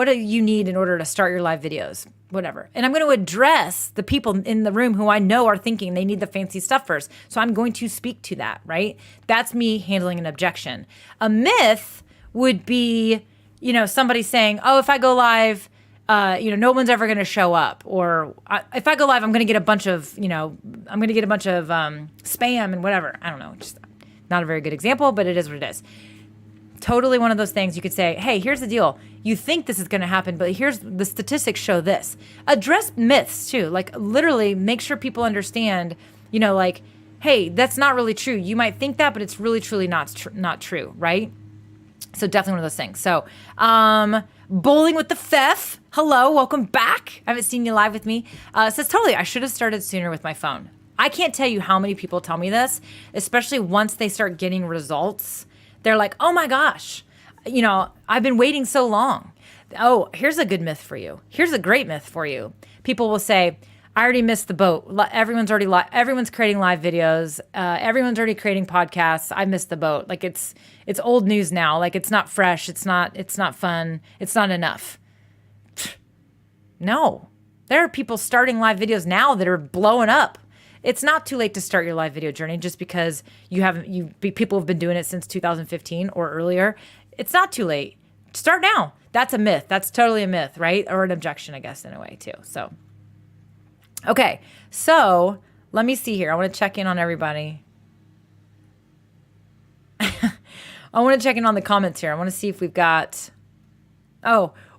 do you need in order to start your live videos? Whatever. And I'm going to address the people in the room who I know are thinking they need the fancy stuff first. So I'm going to speak to that, right? That's me handling an objection. A myth would be, somebody saying, oh, if I go live, no one's ever going to show up. Or if I go live, I'm going to get a bunch of, spam and whatever. I don't know. Just not a very good example, but it is what it is. Totally one of those things you could say, hey, here's the deal. You think this is going to happen, but here's the statistics show this. Address myths too. Like literally make sure people understand, hey, that's not really true. You might think that, but it's really, truly not true, right? So definitely one of those things. So Bowling with the Fef. Hello, welcome back. I haven't seen you live with me. Says totally, I should have started sooner with my phone. I can't tell you how many people tell me this, especially once they start getting results. They're like, oh my gosh, I've been waiting so long. Oh, here's a good myth for you. Here's a great myth for you. People will say, I already missed the boat. Everyone's creating live videos. Everyone's already creating podcasts. I missed the boat. Like it's old news now. Like it's not fresh. It's not fun. It's not enough. No, there are people starting live videos now that are blowing up. It's not too late to start your live video journey just because people have been doing it since 2015 or earlier. It's not too late. Start now. That's a myth. That's totally a myth, right? Or an objection, I guess, in a way too. So, okay. So let me see here. I want to check in on everybody. I want to check in on the comments here. I want to see if we've got,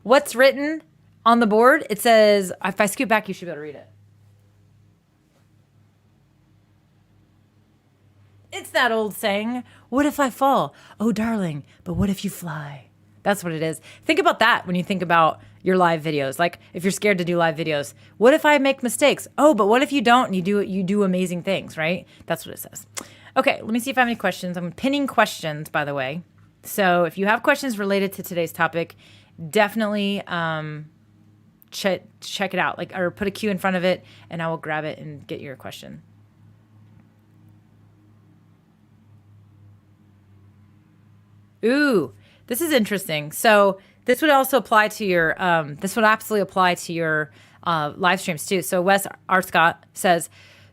what's written on the board? It says, if I scoot back, you should be able to read it. It's that old saying, what if I fall? Oh, darling, but what if you fly? That's what it is. Think about that when you think about your live videos. Like if you're scared to do live videos, what if I make mistakes? Oh, but what if you don't and you do amazing things, right? That's what it says. Okay, let me see if I have any questions. I'm pinning questions, by the way. So if you have questions related to today's topic, definitely check it out. Or put a Q in front of it and I will grab it and get your question. Ooh, this is interesting. So this would also apply to your, this would absolutely apply to your live streams too. So Wes Arscott says,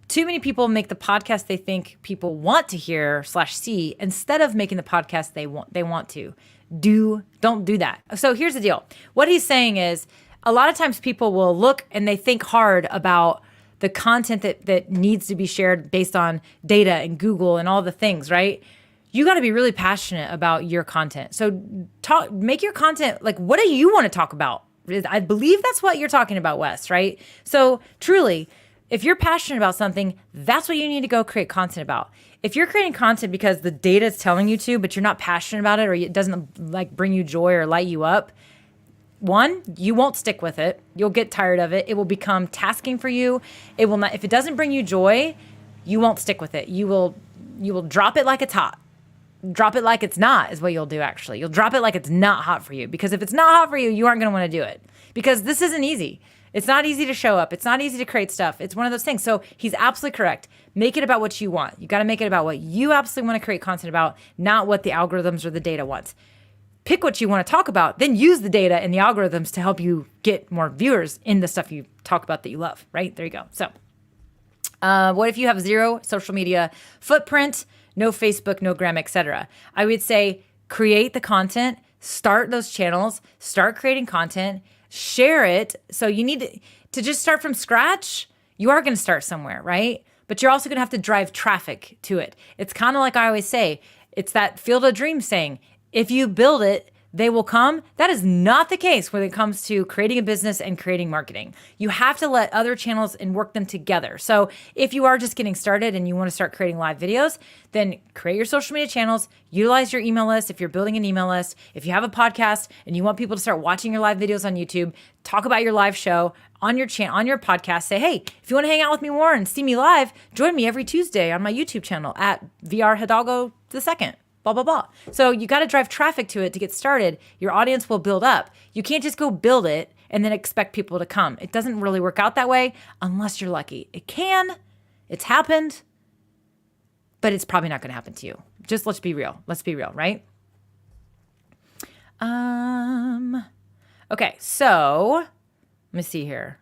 too many people make the podcast they think people want to hear / see instead of making the podcast they want to. Don't do that. So here's the deal. What he's saying is a lot of times people will look and they think hard about the content that needs to be shared based on data and Google and all the things, right? You got to be really passionate about your content. So make your content, like, what do you want to talk about? I believe that's what you're talking about, Wes, right? So truly, if you're passionate about something, that's what you need to go create content about. If you're creating content because the data is telling you to, but you're not passionate about it or it doesn't bring you joy or light you up, one, you won't stick with it. You'll get tired of it. It will become tasking for you. It will not. If it doesn't bring you joy, you won't stick with it. You will drop it like it's hot. Drop it like it's not is what you'll do, actually. You'll drop it like it's not hot for you. Because if it's not hot for you, you aren't going to want to do it. Because this isn't easy. It's not easy to show up. It's not easy to create stuff. It's one of those things. So he's absolutely correct. Make it about what you want. You got to make it about what you absolutely want to create content about, not what the algorithms or the data wants. Pick what you want to talk about, then use the data and the algorithms to help you get more viewers in the stuff you talk about that you love, right? There you go. So what if you have zero social media footprint? No Facebook, no Gram, etc. I would say create the content, start those channels, start creating content, share it. So you need to just start from scratch. You are going to start somewhere, right? But you're also going to have to drive traffic to it. It's kind of like I always say, it's that field of dreams saying, if you build it, they will come. That is not the case when it comes to creating a business and creating marketing. You have to let other channels and work them together. So if you are just getting started and you want to start creating live videos, then create your social media channels, utilize your email list if you're building an email list. If you have a podcast and you want people to start watching your live videos on YouTube, talk about your live show on your on your podcast. Say, hey, if you want to hang out with me more and see me live, join me every Tuesday on my YouTube channel at VR Hidalgo II. blah, blah, blah. So you got to drive traffic to it to get started. Your audience will build up. You can't just go build it and then expect people to come. It doesn't really work out that way unless you're lucky. It can. It's happened. But it's probably not going to happen to you. Just let's be real. Let's be real, right? Okay, so let me see here.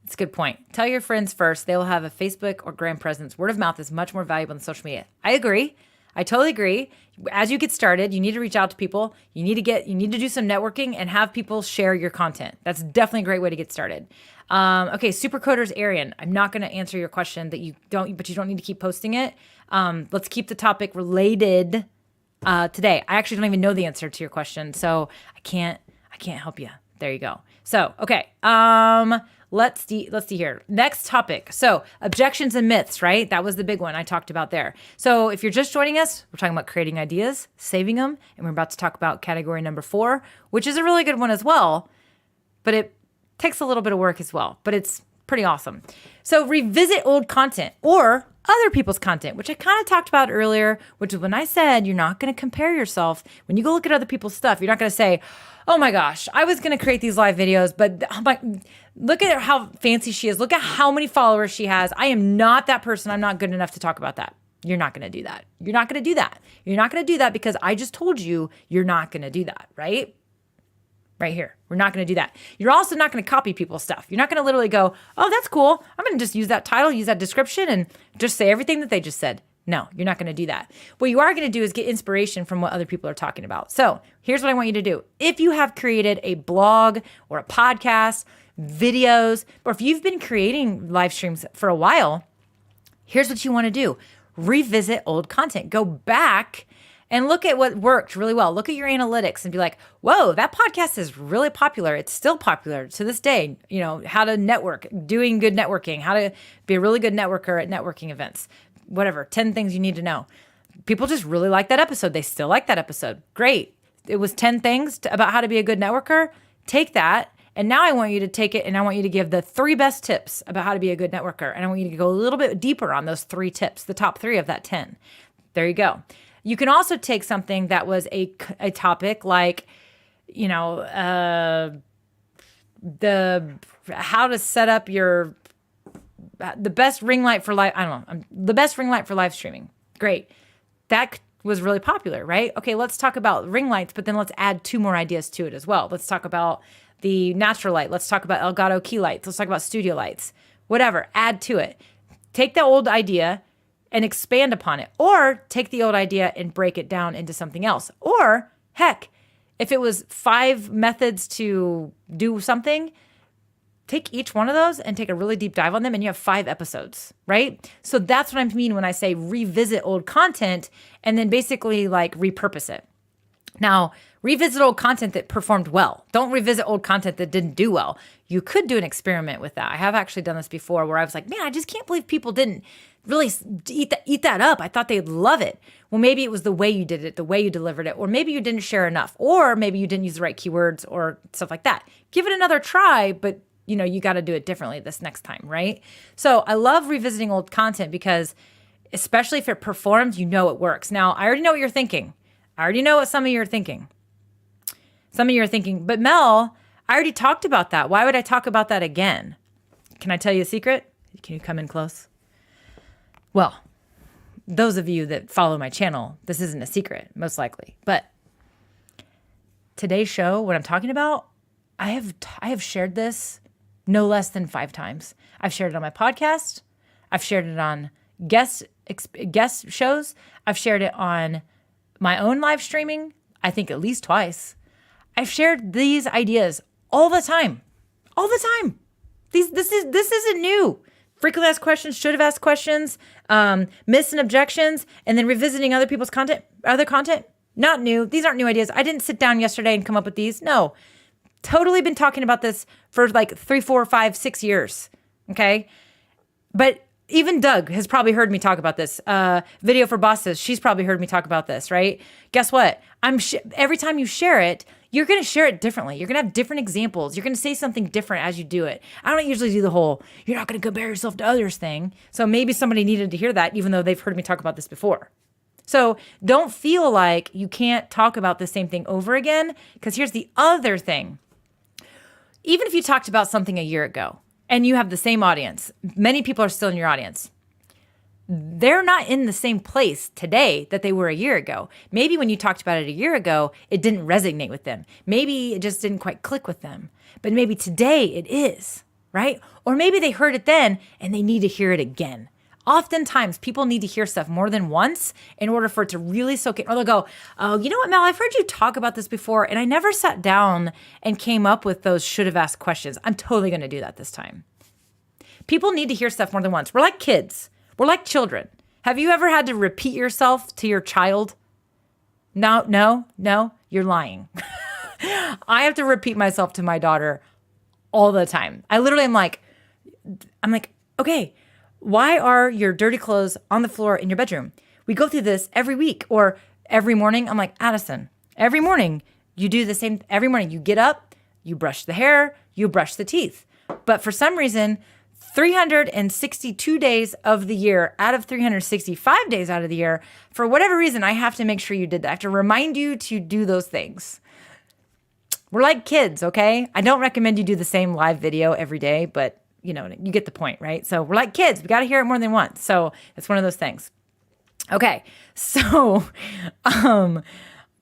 That's a good point. Tell your friends first. They will have a Facebook or gram presence. Word of mouth is much more valuable than social media. I agree. I totally agree. As you get started, you need to reach out to people. You need to do some networking and have people share your content. That's definitely a great way to get started. Okay, Supercoders Arian. I'm not going to answer your question but you don't need to keep posting it. Let's keep the topic related today. I actually don't even know the answer to your question, so I can't help you. There you go. So, okay. Let's see here. Next topic. So objections and myths, right? That was the big one I talked about there. So if you're just joining us, we're talking about creating ideas, saving them, and we're about to talk about category number 4, which is a really good one as well, but it takes a little bit of work as well, but it's pretty awesome. So revisit old content or other people's content, which I kind of talked about earlier, which is when I said you're not going to compare yourself. When you go look at other people's stuff, you're not going to say, oh my gosh, I was going to create these live videos, but look at how fancy she is. Look at how many followers she has. I am not that person. I'm not good enough to talk about that. You're not going to do that. You're not going to do that. You're not going to do that because I just told you you're not going to do that, right? Right here. We're not going to do that. You're also not going to copy people's stuff. You're not going to literally go, oh, that's cool. I'm going to just use that title, use that description, and just say everything that they just said. No, you're not going to do that. What you are going to do is get inspiration from what other people are talking about. So here's what I want you to do. If you have created a blog or a podcast, videos, or if you've been creating live streams for a while, here's what you want to do. Revisit old content. Go back and look at what worked really well. Look at your analytics and be like, whoa, that podcast is really popular. It's still popular to this day. You know, how to network, doing good networking, how to be a really good networker at networking events, whatever, 10 things you need to know. People just really like that episode. They still like that episode. Great. It was 10 things about how to be a good networker. Take that. And now I want you to take it and I want you to give the 3 best tips about how to be a good networker. And I want you to go a little bit deeper on those 3 tips, the top 3 of that 10. There you go. You can also take something that was a topic like, you know, the how to set up the best ring light for live. I don't know, the best ring light for live streaming. Great. That was really popular, right? Okay, let's talk about ring lights, but then let's add 2 more ideas to it as well. Let's talk about the natural light. Let's talk about Elgato key lights. Let's talk about studio lights. Whatever, add to it. Take the old idea and expand upon it, or take the old idea and break it down into something else. Or heck, if it was 5 methods to do something, take each one of those and take a really deep dive on them and you have 5 episodes, right? So that's what I mean when I say revisit old content and then basically like repurpose it. Now, revisit old content that performed well. Don't revisit old content that didn't do well. You could do an experiment with that. I have actually done this before where I was like, man, I just can't believe people didn't really eat that up. I thought they'd love it. Well, maybe it was the way you did it, the way you delivered it, or maybe you didn't share enough, or maybe you didn't use the right keywords or stuff like that. Give it another try, but you know, you got to do it differently this next time, right? So I love revisiting old content because especially if it performs, you know it works. Now, I already know what you're thinking. I already know what some of you are thinking. Some of you are thinking, but Mel, I already talked about that. Why would I talk about that again? Can I tell you a secret? Can you come in close? Well, those of you that follow my channel, this isn't a secret, most likely. But today's show, what I'm talking about, I have shared this no less than 5 times. I've shared it on my podcast. I've shared it on guest shows. I've shared it on my own live streaming, I think at least twice. I've shared these ideas all the time. All the time. This isn't new. Frequently asked questions, should have asked questions, myths and objections, and then revisiting other people's content, other content. Not new. These aren't new ideas. I didn't sit down yesterday and come up with these. No. Totally been talking about this for like 3, 4, 5, 6 years. Okay. But even Doug has probably heard me talk about this. Video for Bosses, she's probably heard me talk about this, right? Guess what? Every time you share it, you're going to share it differently. You're going to have different examples. You're going to say something different as you do it. I don't usually do the whole, you're not going to compare yourself to others thing. So maybe somebody needed to hear that, even though they've heard me talk about this before. So don't feel like you can't talk about the same thing over again, because here's the other thing. Even if you talked about something a year ago and you have the same audience, many people are still in your audience. They're not in the same place today that they were a year ago. Maybe when you talked about it a year ago, it didn't resonate with them. Maybe it just didn't quite click with them. But maybe today it is, right? Or maybe they heard it then and they need to hear it again. Oftentimes, people need to hear stuff more than once in order for it to really soak in. Or they'll go, oh, you know what, Mel, I've heard you talk about this before, and I never sat down and came up with those should have asked questions. I'm totally going to do that this time. People need to hear stuff more than once. We're like kids. We're like children. Have you ever had to repeat yourself to your child? No, you're lying. I have to repeat myself to my daughter all the time. I literally am like, okay, why are your dirty clothes on the floor in your bedroom? We go through this every week or every morning. I'm like, Addison, every morning you do the same. Every morning you get up, you brush the hair, you brush the teeth. But for some reason, 362 days of the year out of 365 days out of the year, for whatever reason, I have to make sure you did that. I have to remind you to do those things. We're like kids, okay? I don't recommend you do the same live video every day, but you get the point, right? So we're like kids. We got to hear it more than once. So it's one of those things. Okay. So,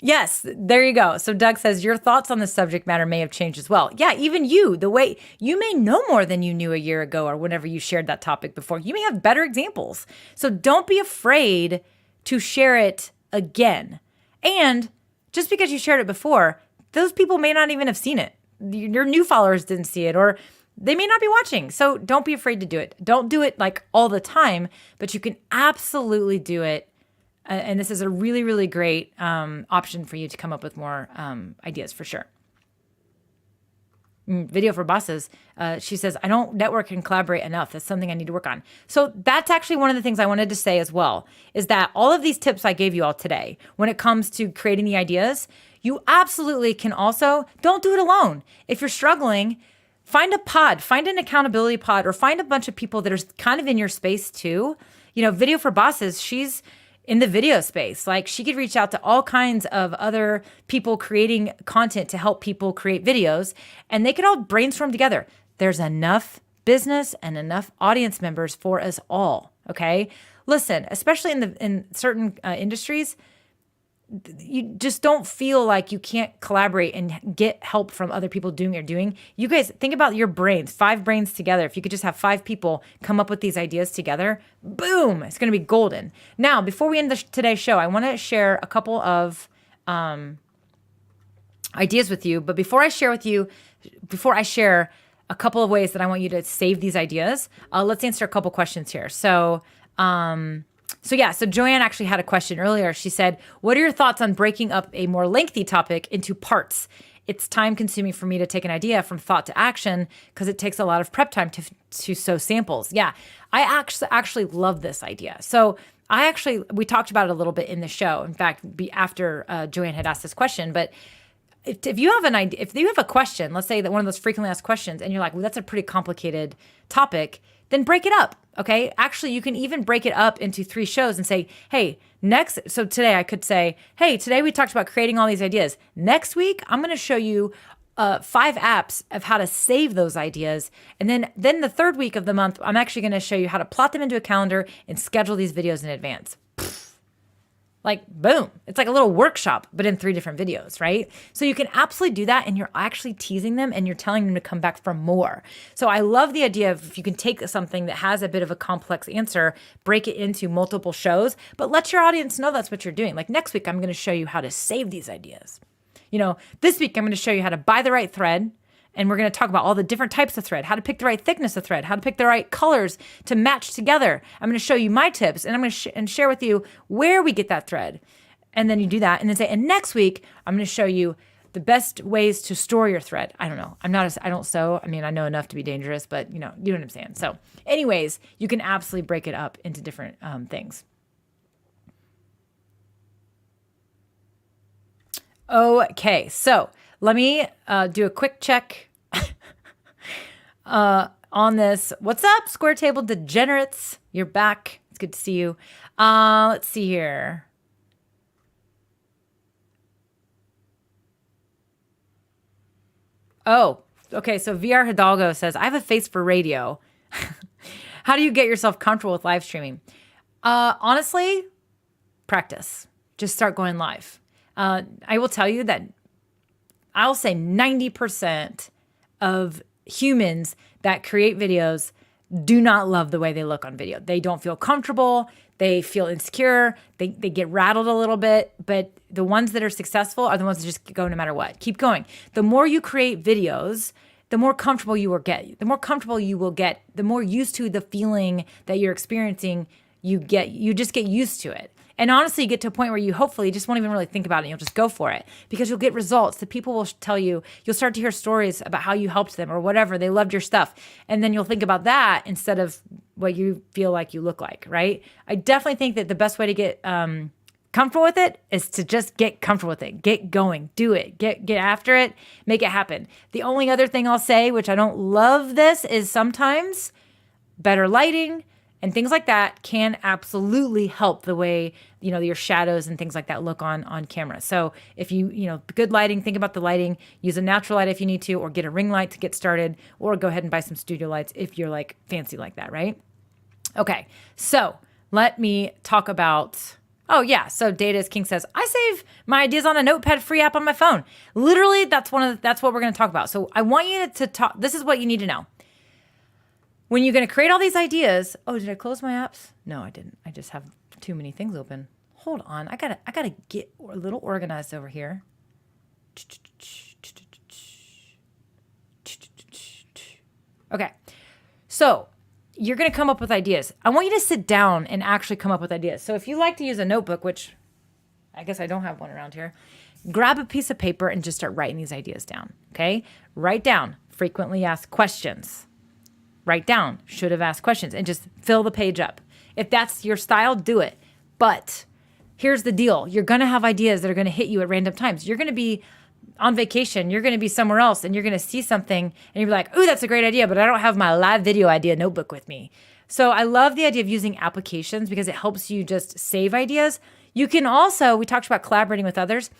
yes, there you go. So Doug says, your thoughts on the subject matter may have changed as well. Yeah, even you, the way you may know more than you knew a year ago or whenever you shared that topic before. You may have better examples. So don't be afraid to share it again. And just because you shared it before, those people may not even have seen it. Your new followers didn't see it, or they may not be watching. So don't be afraid to do it. Don't do it like all the time, but you can absolutely do it. And this is a really, really great option for you to come up with more ideas for sure. Video for bosses. She says, I don't network and collaborate enough. That's something I need to work on. So that's actually one of the things I wanted to say as well, is that all of these tips I gave you all today, when it comes to creating the ideas, you absolutely can also, don't do it alone. If you're struggling, find a pod, find an accountability pod, or find a bunch of people that are kind of in your space too. Video for bosses, she's in the video space. Like, she could reach out to all kinds of other people creating content to help people create videos, and they could all brainstorm together. There's enough business and enough audience members for us all. Okay. Listen, especially in certain industries, you just don't feel like you can't collaborate and get help from other people doing what you're doing. You guys, think about your brains, 5 brains together. If you could just have 5 people come up with these ideas together, boom, it's going to be golden. Now, before we end today's show, I want to share a couple of ideas with you. But before I share a couple of ways that I want you to save these ideas, let's answer a couple questions here. So Joanne actually had a question earlier. She said, what are your thoughts on breaking up a more lengthy topic into parts? It's time consuming for me to take an idea from thought to action because it takes a lot of prep time to sow samples. Yeah, I actually love this idea. So we talked about it a little bit in the show. In fact, after Joanne had asked this question, but if you have an idea, if you have a question, let's say that one of those frequently asked questions, and you're like, well, that's a pretty complicated topic, then break it up. Okay. Actually, you can even break it up into 3 shows and say, hey, so today I could say, hey, today we talked about creating all these ideas. Next week, I'm going to show you 5 apps of how to save those ideas. And then the 3rd week of the month, I'm actually going to show you how to plot them into a calendar and schedule these videos in advance. Like, boom. It's like a little workshop, but in 3 different videos, right? So you can absolutely do that, and you're actually teasing them and you're telling them to come back for more. So I love the idea of if you can take something that has a bit of a complex answer, break it into multiple shows, but let your audience know that's what you're doing. Like, next week, I'm going to show you how to save these ideas. This week, I'm going to show you how to buy the right thread. And we're going to talk about all the different types of thread, how to pick the right thickness of thread, how to pick the right colors to match together. I'm going to show you my tips, and I'm going to share with you where we get that thread. And then you do that, and then say, and next week, I'm going to show you the best ways to store your thread. I don't know. I don't sew. I mean, I know enough to be dangerous, but you know what I'm saying. So anyways, you can absolutely break it up into different things. Okay, so let me do a quick check on this. What's up, Square Table Degenerates? You're back. It's good to see you. Let's see here. Oh, okay. So VR Hidalgo says, I have a face for radio. How do you get yourself comfortable with live streaming? Honestly, practice. Just start going live. I will tell you that I'll say 90% of humans that create videos do not love the way they look on video. They don't feel comfortable. They feel insecure. They get rattled a little bit. But the ones that are successful are the ones that just go no matter what. Keep going. The more you create videos, the more comfortable you will get. The more comfortable you will get, the more used to the feeling that you're experiencing you get. You just get used to it. And honestly, you get to a point where you hopefully just won't even really think about it. You'll just go for it because you'll get results. The people will tell you, you'll start to hear stories about how you helped them or whatever. They loved your stuff. And then you'll think about that instead of what you feel like you look like, right? I definitely think that the best way to get comfortable with it is to just get comfortable with it. Get going. Do it. Get after it. Make it happen. The only other thing I'll say, which I don't love this, is sometimes better lighting and things like that can absolutely help the way, your shadows and things like that look on camera. So if good lighting, think about the lighting, use a natural light if you need to, or get a ring light to get started, or go ahead and buy some studio lights if you're like fancy like that, right? Okay. So let me talk about, so Data is King says, I save my ideas on a notepad free app on my phone. Literally, that's what we're going to talk about. So I want you to talk, this is what you need to know. When you're going to create all these ideas, did I close my apps? No, I didn't. I just have too many things open. Hold on. I gotta get a little organized over here. Okay. So you're going to come up with ideas. I want you to sit down and actually come up with ideas. So if you like to use a notebook, which I guess I don't have one around here, grab a piece of paper and just start writing these ideas down. Okay. Write down frequently asked questions. Write down, should have asked questions, and just fill the page up. If that's your style, do it. But here's the deal. You're going to have ideas that are going to hit you at random times. You're going to be on vacation. You're going to be somewhere else, and you're going to see something, and you're like, ooh, that's a great idea, but I don't have my live video idea notebook with me. So I love the idea of using applications because it helps you just save ideas. You can also, we talked about collaborating with others.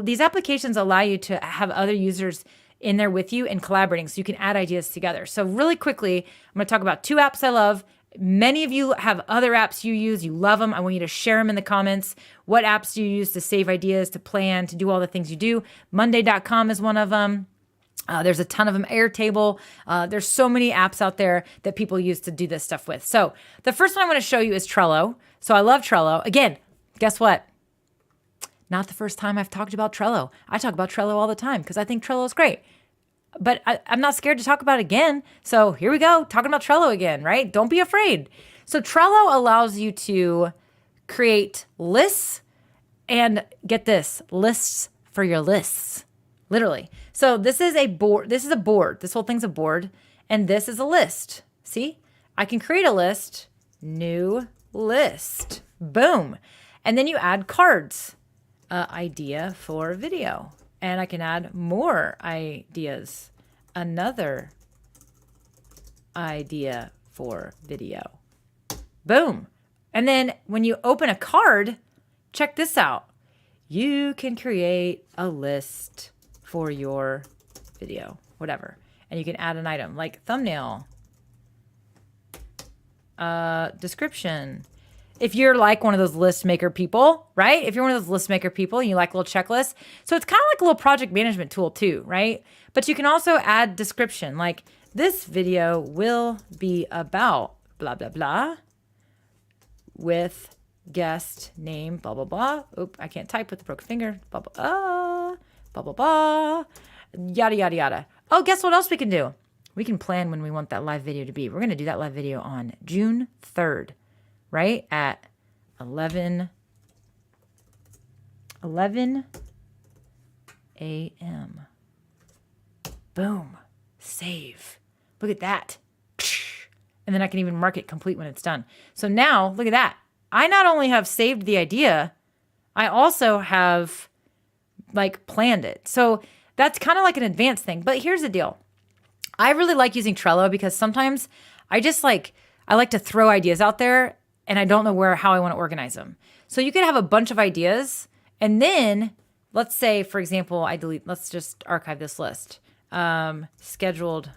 These applications allow you to have other users in there with you and collaborating so you can add ideas together. So really quickly, I'm going to talk about 2 apps I love. Many of you have other apps you use. You love them. I want you to share them in the comments. What apps do you use to save ideas, to plan, to do all the things you do? Monday.com is one of them. There's a ton of them. Airtable. There's so many apps out there that people use to do this stuff with. So the first one I want to show you is Trello. So I love Trello. Again, guess what? Not the first time I've talked about Trello. I talk about Trello all the time because I think Trello is great. But I'm not scared to talk about it again. So here we go, talking about Trello again, right? Don't be afraid. So Trello allows you to create lists and get this, lists for your lists, literally. So this is a board. This is a board. This whole thing's a board. And this is a list. See, I can create a list, new list, boom. And then you add cards. Idea for video. And I can add more ideas. Another idea for video. Boom. And then when you open a card, check this out. You can create a list for your video, whatever. And you can add an item like thumbnail, description. If you're like one of those list maker people, right? If you're one of those list maker people and you like little checklists. So it's kind of like a little project management tool too, right? But you can also add description like this video will be about blah, blah, blah with guest name, blah, blah, blah. Oop, I can't type with the broken finger. Blah, blah, blah, blah, blah, yada, yada, yada. Oh, guess what else we can do? We can plan when we want that live video to be. We're going to do that live video on June 3rd. Right at 11 a.m. Boom. Save. Look at that. And then I can even mark it complete when it's done. So now, look at that. I not only have saved the idea, I also have planned it. So that's kind of like an advanced thing. But here's the deal. I really like using Trello because sometimes I like to throw ideas out there and I don't know how I want to organize them. So you could have a bunch of ideas and then let's say, for example, let's just archive this list. scheduled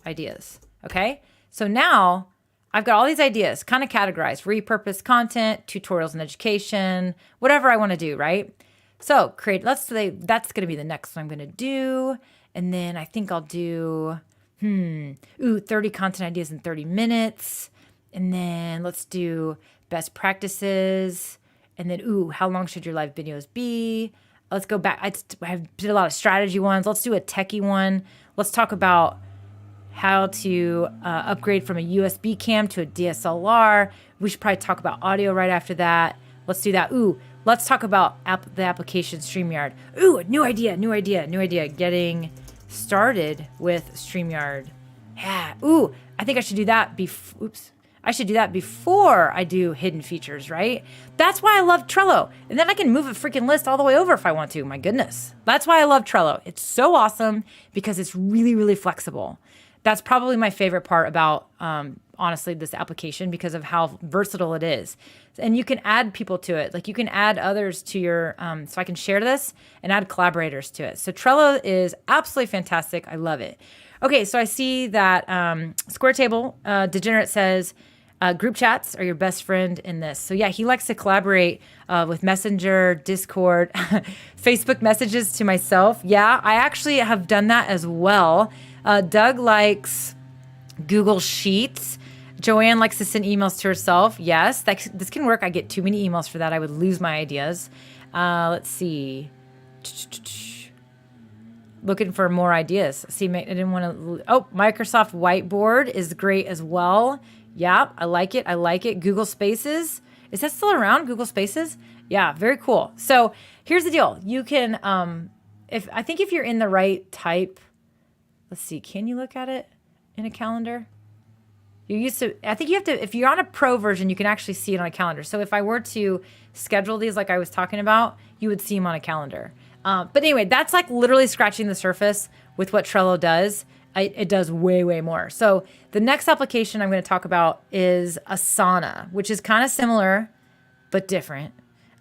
ideas. Okay. So now I've got all these ideas kind of categorized: repurposed content, tutorials and education, whatever I want to do. Right. So let's say that's going to be the next one I'm going to do. And then I think I'll do, 30 content ideas in 30 minutes. And then let's do best practices. And then, how long should your live videos be? Let's go back. I did a lot of strategy ones. Let's do a techie one. Let's talk about how to upgrade from a USB cam to a DSLR. We should probably talk about audio right after that. Let's do that. Let's talk about the application StreamYard. New idea. Getting started with StreamYard. Yeah. I think I should do that I should do that before I do hidden features, right? That's why I love Trello. And then I can move a freaking list all the way over if I want to. My goodness. That's why I love Trello. It's so awesome because it's really, really flexible. That's probably my favorite part about, honestly, this application, because of how versatile it is. And you can add people to it. Like you can add others to your, so I can share this and add collaborators to it. So Trello is absolutely fantastic. I love it. Okay, so I see that Square Table Degenerate says, group chats are your best friend in this. So yeah, he likes to collaborate with Messenger, Discord, Facebook messages to myself. Yeah, I actually have done that as well. Doug likes Google Sheets. Joanne likes to send emails to herself. Yes, this can work. I get too many emails for that. I would lose my ideas. Let's see. Looking for more ideas. See, I didn't want to. Microsoft Whiteboard is great as well. Yeah, I like it. Google Spaces. Is that still around? Google Spaces? Yeah, very cool. So here's the deal. You can, if you're in the right type, let's see, can you look at it in a calendar? I think you have to, if you're on a pro version, you can actually see it on a calendar. So if I were to schedule these like I was talking about, you would see them on a calendar. But anyway, that's like literally scratching the surface with what Trello does. It does way, way more. So the next application I'm going to talk about is Asana, which is kind of similar but different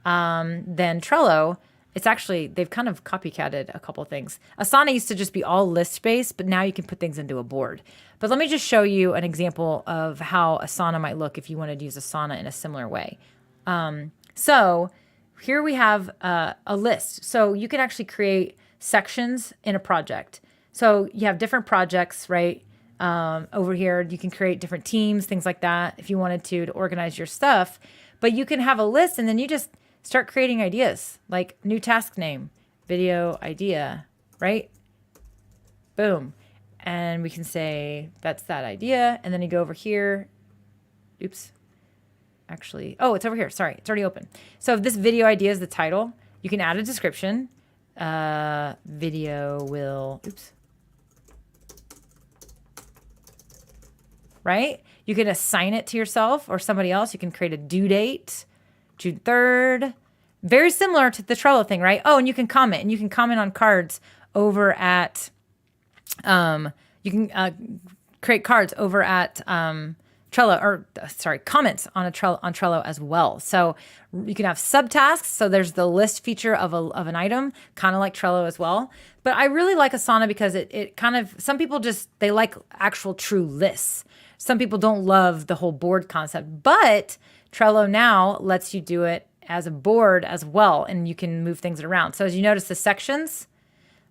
than Trello. It's actually, they've kind of copycatted a couple things. Asana used to just be all list-based, but now you can put things into a board. But let me just show you an example of how Asana might look if you wanted to use Asana in a similar way. So here we have a list. So you can actually create sections in a project. So you have different projects, right? Over here, you can create different teams, things like that, if you wanted to organize your stuff. But you can have a list and then you just start creating ideas, like new task name, video idea, right? Boom. And we can say that's that idea. And then you go over here. Oops. Actually, it's over here. Sorry, it's already open. So if this video idea is the title, you can add a description. Video will, right? You can assign it to yourself or somebody else. You can create a due date, June 3rd. Very similar to the Trello thing, right? And you can comment. And you can comment on cards over at, you can create cards over at Trello, comments on Trello as well. So you can have subtasks. So there's the list feature of an item, kind of like Trello as well. But I really like Asana because it kind of, some people they like actual true lists. Some people don't love the whole board concept, but Trello now lets you do it as a board as well, and you can move things around. So as you notice, the sections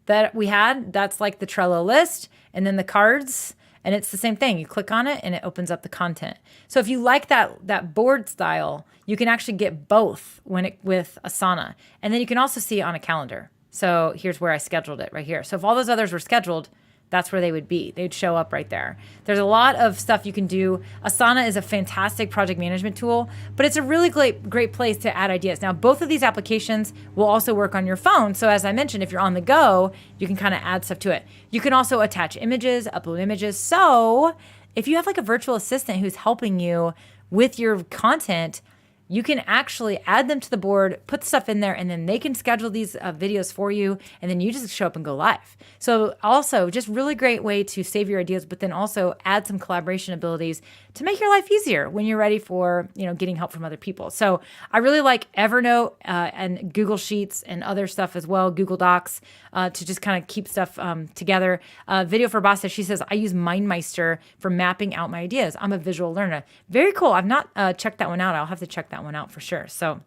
that we had, that's like the Trello list, and then the cards, and it's the same thing. You click on it, and it opens up the content. So if you like that board style, you can actually get both with Asana, and then you can also see it on a calendar. So here's where I scheduled it right here. So if all those others were scheduled, that's where they would be. They'd show up right there. There's a lot of stuff you can do. Asana is a fantastic project management tool, but it's a really great place to add ideas. Now, both of these applications will also work on your phone. So as I mentioned, if you're on the go, you can kind of add stuff to it. You can also attach images, upload images. So if you have like a virtual assistant who's helping you with your content, you can actually add them to the board, put stuff in there, and then they can schedule these videos for you, and then you just show up and go live. So also just really great way to save your ideas, but then also add some collaboration abilities to make your life easier when you're ready for, getting help from other people. So I really like Evernote and Google Sheets and other stuff as well, Google Docs, to just kind of keep stuff together. Video for Boss, she says, I use MindMeister for mapping out my ideas. I'm a visual learner. Very cool. I've not checked that one out. I'll have to check that one out for sure. So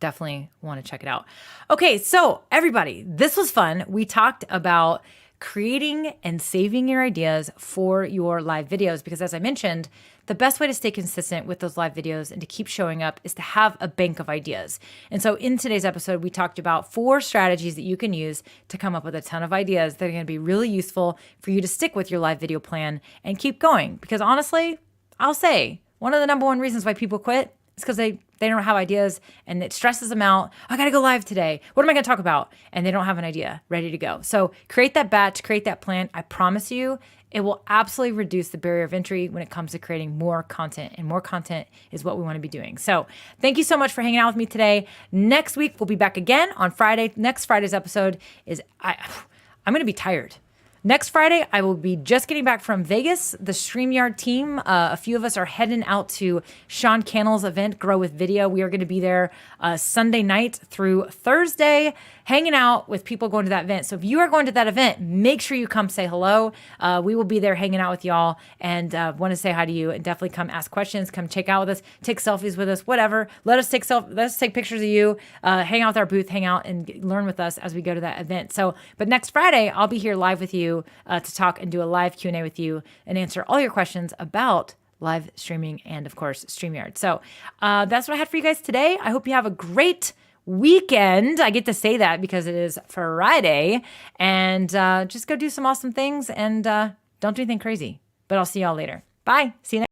definitely want to check it out. Okay, so everybody, this was fun. We talked about creating and saving your ideas for your live videos, because as I mentioned, the best way to stay consistent with those live videos and to keep showing up is to have a bank of ideas. And so in today's episode, we talked about 4 strategies that you can use to come up with a ton of ideas that are going to be really useful for you to stick with your live video plan and keep going. Because honestly, I'll say one of the number one reasons why people quit is because they don't have ideas and it stresses them out. I got to go live today. What am I going to talk about? And they don't have an idea ready to go. So create that batch, create that plan. I promise you, it will absolutely reduce the barrier of entry when it comes to creating more content, and more content is what we want to be doing. So thank you so much for hanging out with me today. Next week, we'll be back again on Friday. Next Friday's episode is, I'm going to be tired. Next Friday, I will be just getting back from Vegas. The StreamYard team, a few of us are heading out to Sean Cannell's event, Grow with Video. We are going to be there Sunday night through Thursday, hanging out with people going to that event. So if you are going to that event, make sure you come say hello. We will be there hanging out with y'all and want to say hi to you, and definitely come ask questions, come check out with us, take selfies with us, whatever. Let us take pictures of you, hang out with our booth, hang out and learn with us as we go to that event. So, but next Friday, I'll be here live with you to talk and do a live Q&A with you and answer all your questions about live streaming and, of course, StreamYard. So that's what I had for you guys today. I hope you have a great weekend. I get to say that because it is Friday. And just go do some awesome things and don't do anything crazy. But I'll see y'all later. Bye. See you next